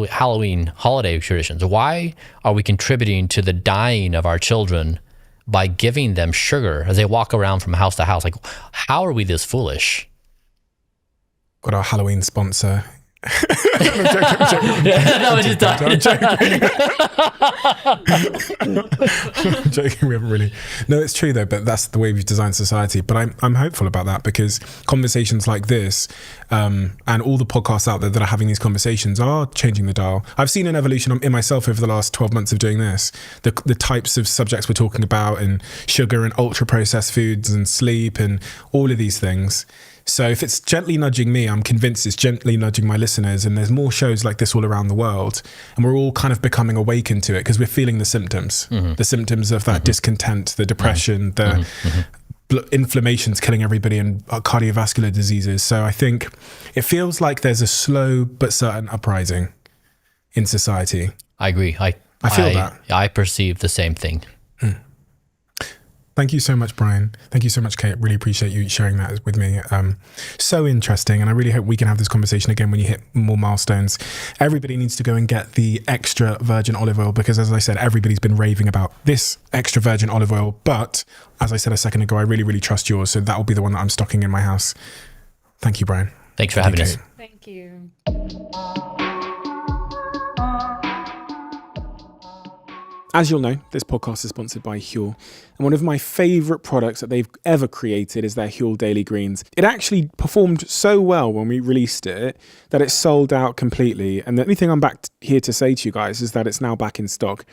Halloween holiday traditions. Why are we contributing to the dying of our children by giving them sugar as they walk around from house to house? Like, how are we this foolish? Got our Halloween sponsor. I'm joking. I'm joking. We haven't really. No, it's true though. But that's the way we've designed society. But I'm hopeful about that, because conversations like this, and all the podcasts out there that are having these conversations are changing the dial. I've seen an evolution in myself over the last 12 months of doing this. The types of subjects we're talking about, and sugar and ultra processed foods and sleep and all of these things. So if it's gently nudging me, I'm convinced it's gently nudging my listeners, and there's more shows like this all around the world, and we're all kind of becoming awakened to it because we're feeling the symptoms, the symptoms of that discontent, the depression, the inflammation's killing everybody, and cardiovascular diseases. So I think it feels like there's a slow but certain uprising in society. I agree. I feel that. I perceive the same thing. Thank you so much, Bryan. Thank you so much, Kate. Really appreciate you sharing that with me. So interesting. And I really hope we can have this conversation again when you hit more milestones. Everybody needs to go and get the extra virgin olive oil, because as I said, everybody's been raving about this extra virgin olive oil. But as I said a second ago, I really, really trust yours. So that will be the one that I'm stocking in my house. Thank you, Bryan. Thanks for having us. Thank you. As you'll know, this podcast is sponsored by Huel, and one of my favourite products that they've ever created is their Huel Daily Greens. It actually performed so well when we released it that it sold out completely, and the only thing I'm back here to say to you guys is that it's now back in stock.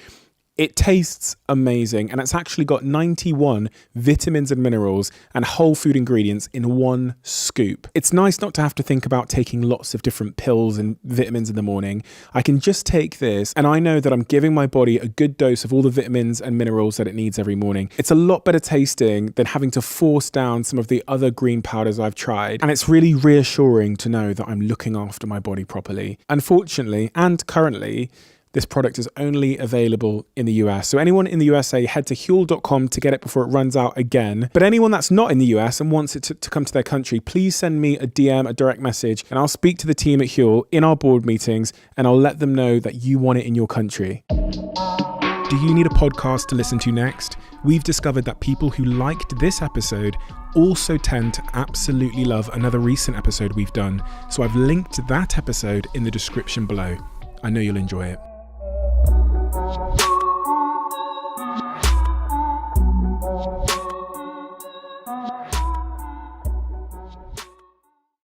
It tastes amazing, and it's actually got 91 vitamins and minerals and whole food ingredients in one scoop. It's nice not to have to think about taking lots of different pills and vitamins in the morning. I can just take this, and I know that I'm giving my body a good dose of all the vitamins and minerals that it needs every morning. It's a lot better tasting than having to force down some of the other green powders I've tried, and it's really reassuring to know that I'm looking after my body properly. Unfortunately, and currently, this product is only available in the US. So anyone in the USA, head to Huel.com to get it before it runs out again. But anyone that's not in the US and wants it to come to their country, please send me a DM, a direct message, and I'll speak to the team at Huel in our board meetings, and I'll let them know that you want it in your country. Do you need a podcast to listen to next? We've discovered that people who liked this episode also tend to absolutely love another recent episode we've done. So I've linked that episode in the description below. I know you'll enjoy it.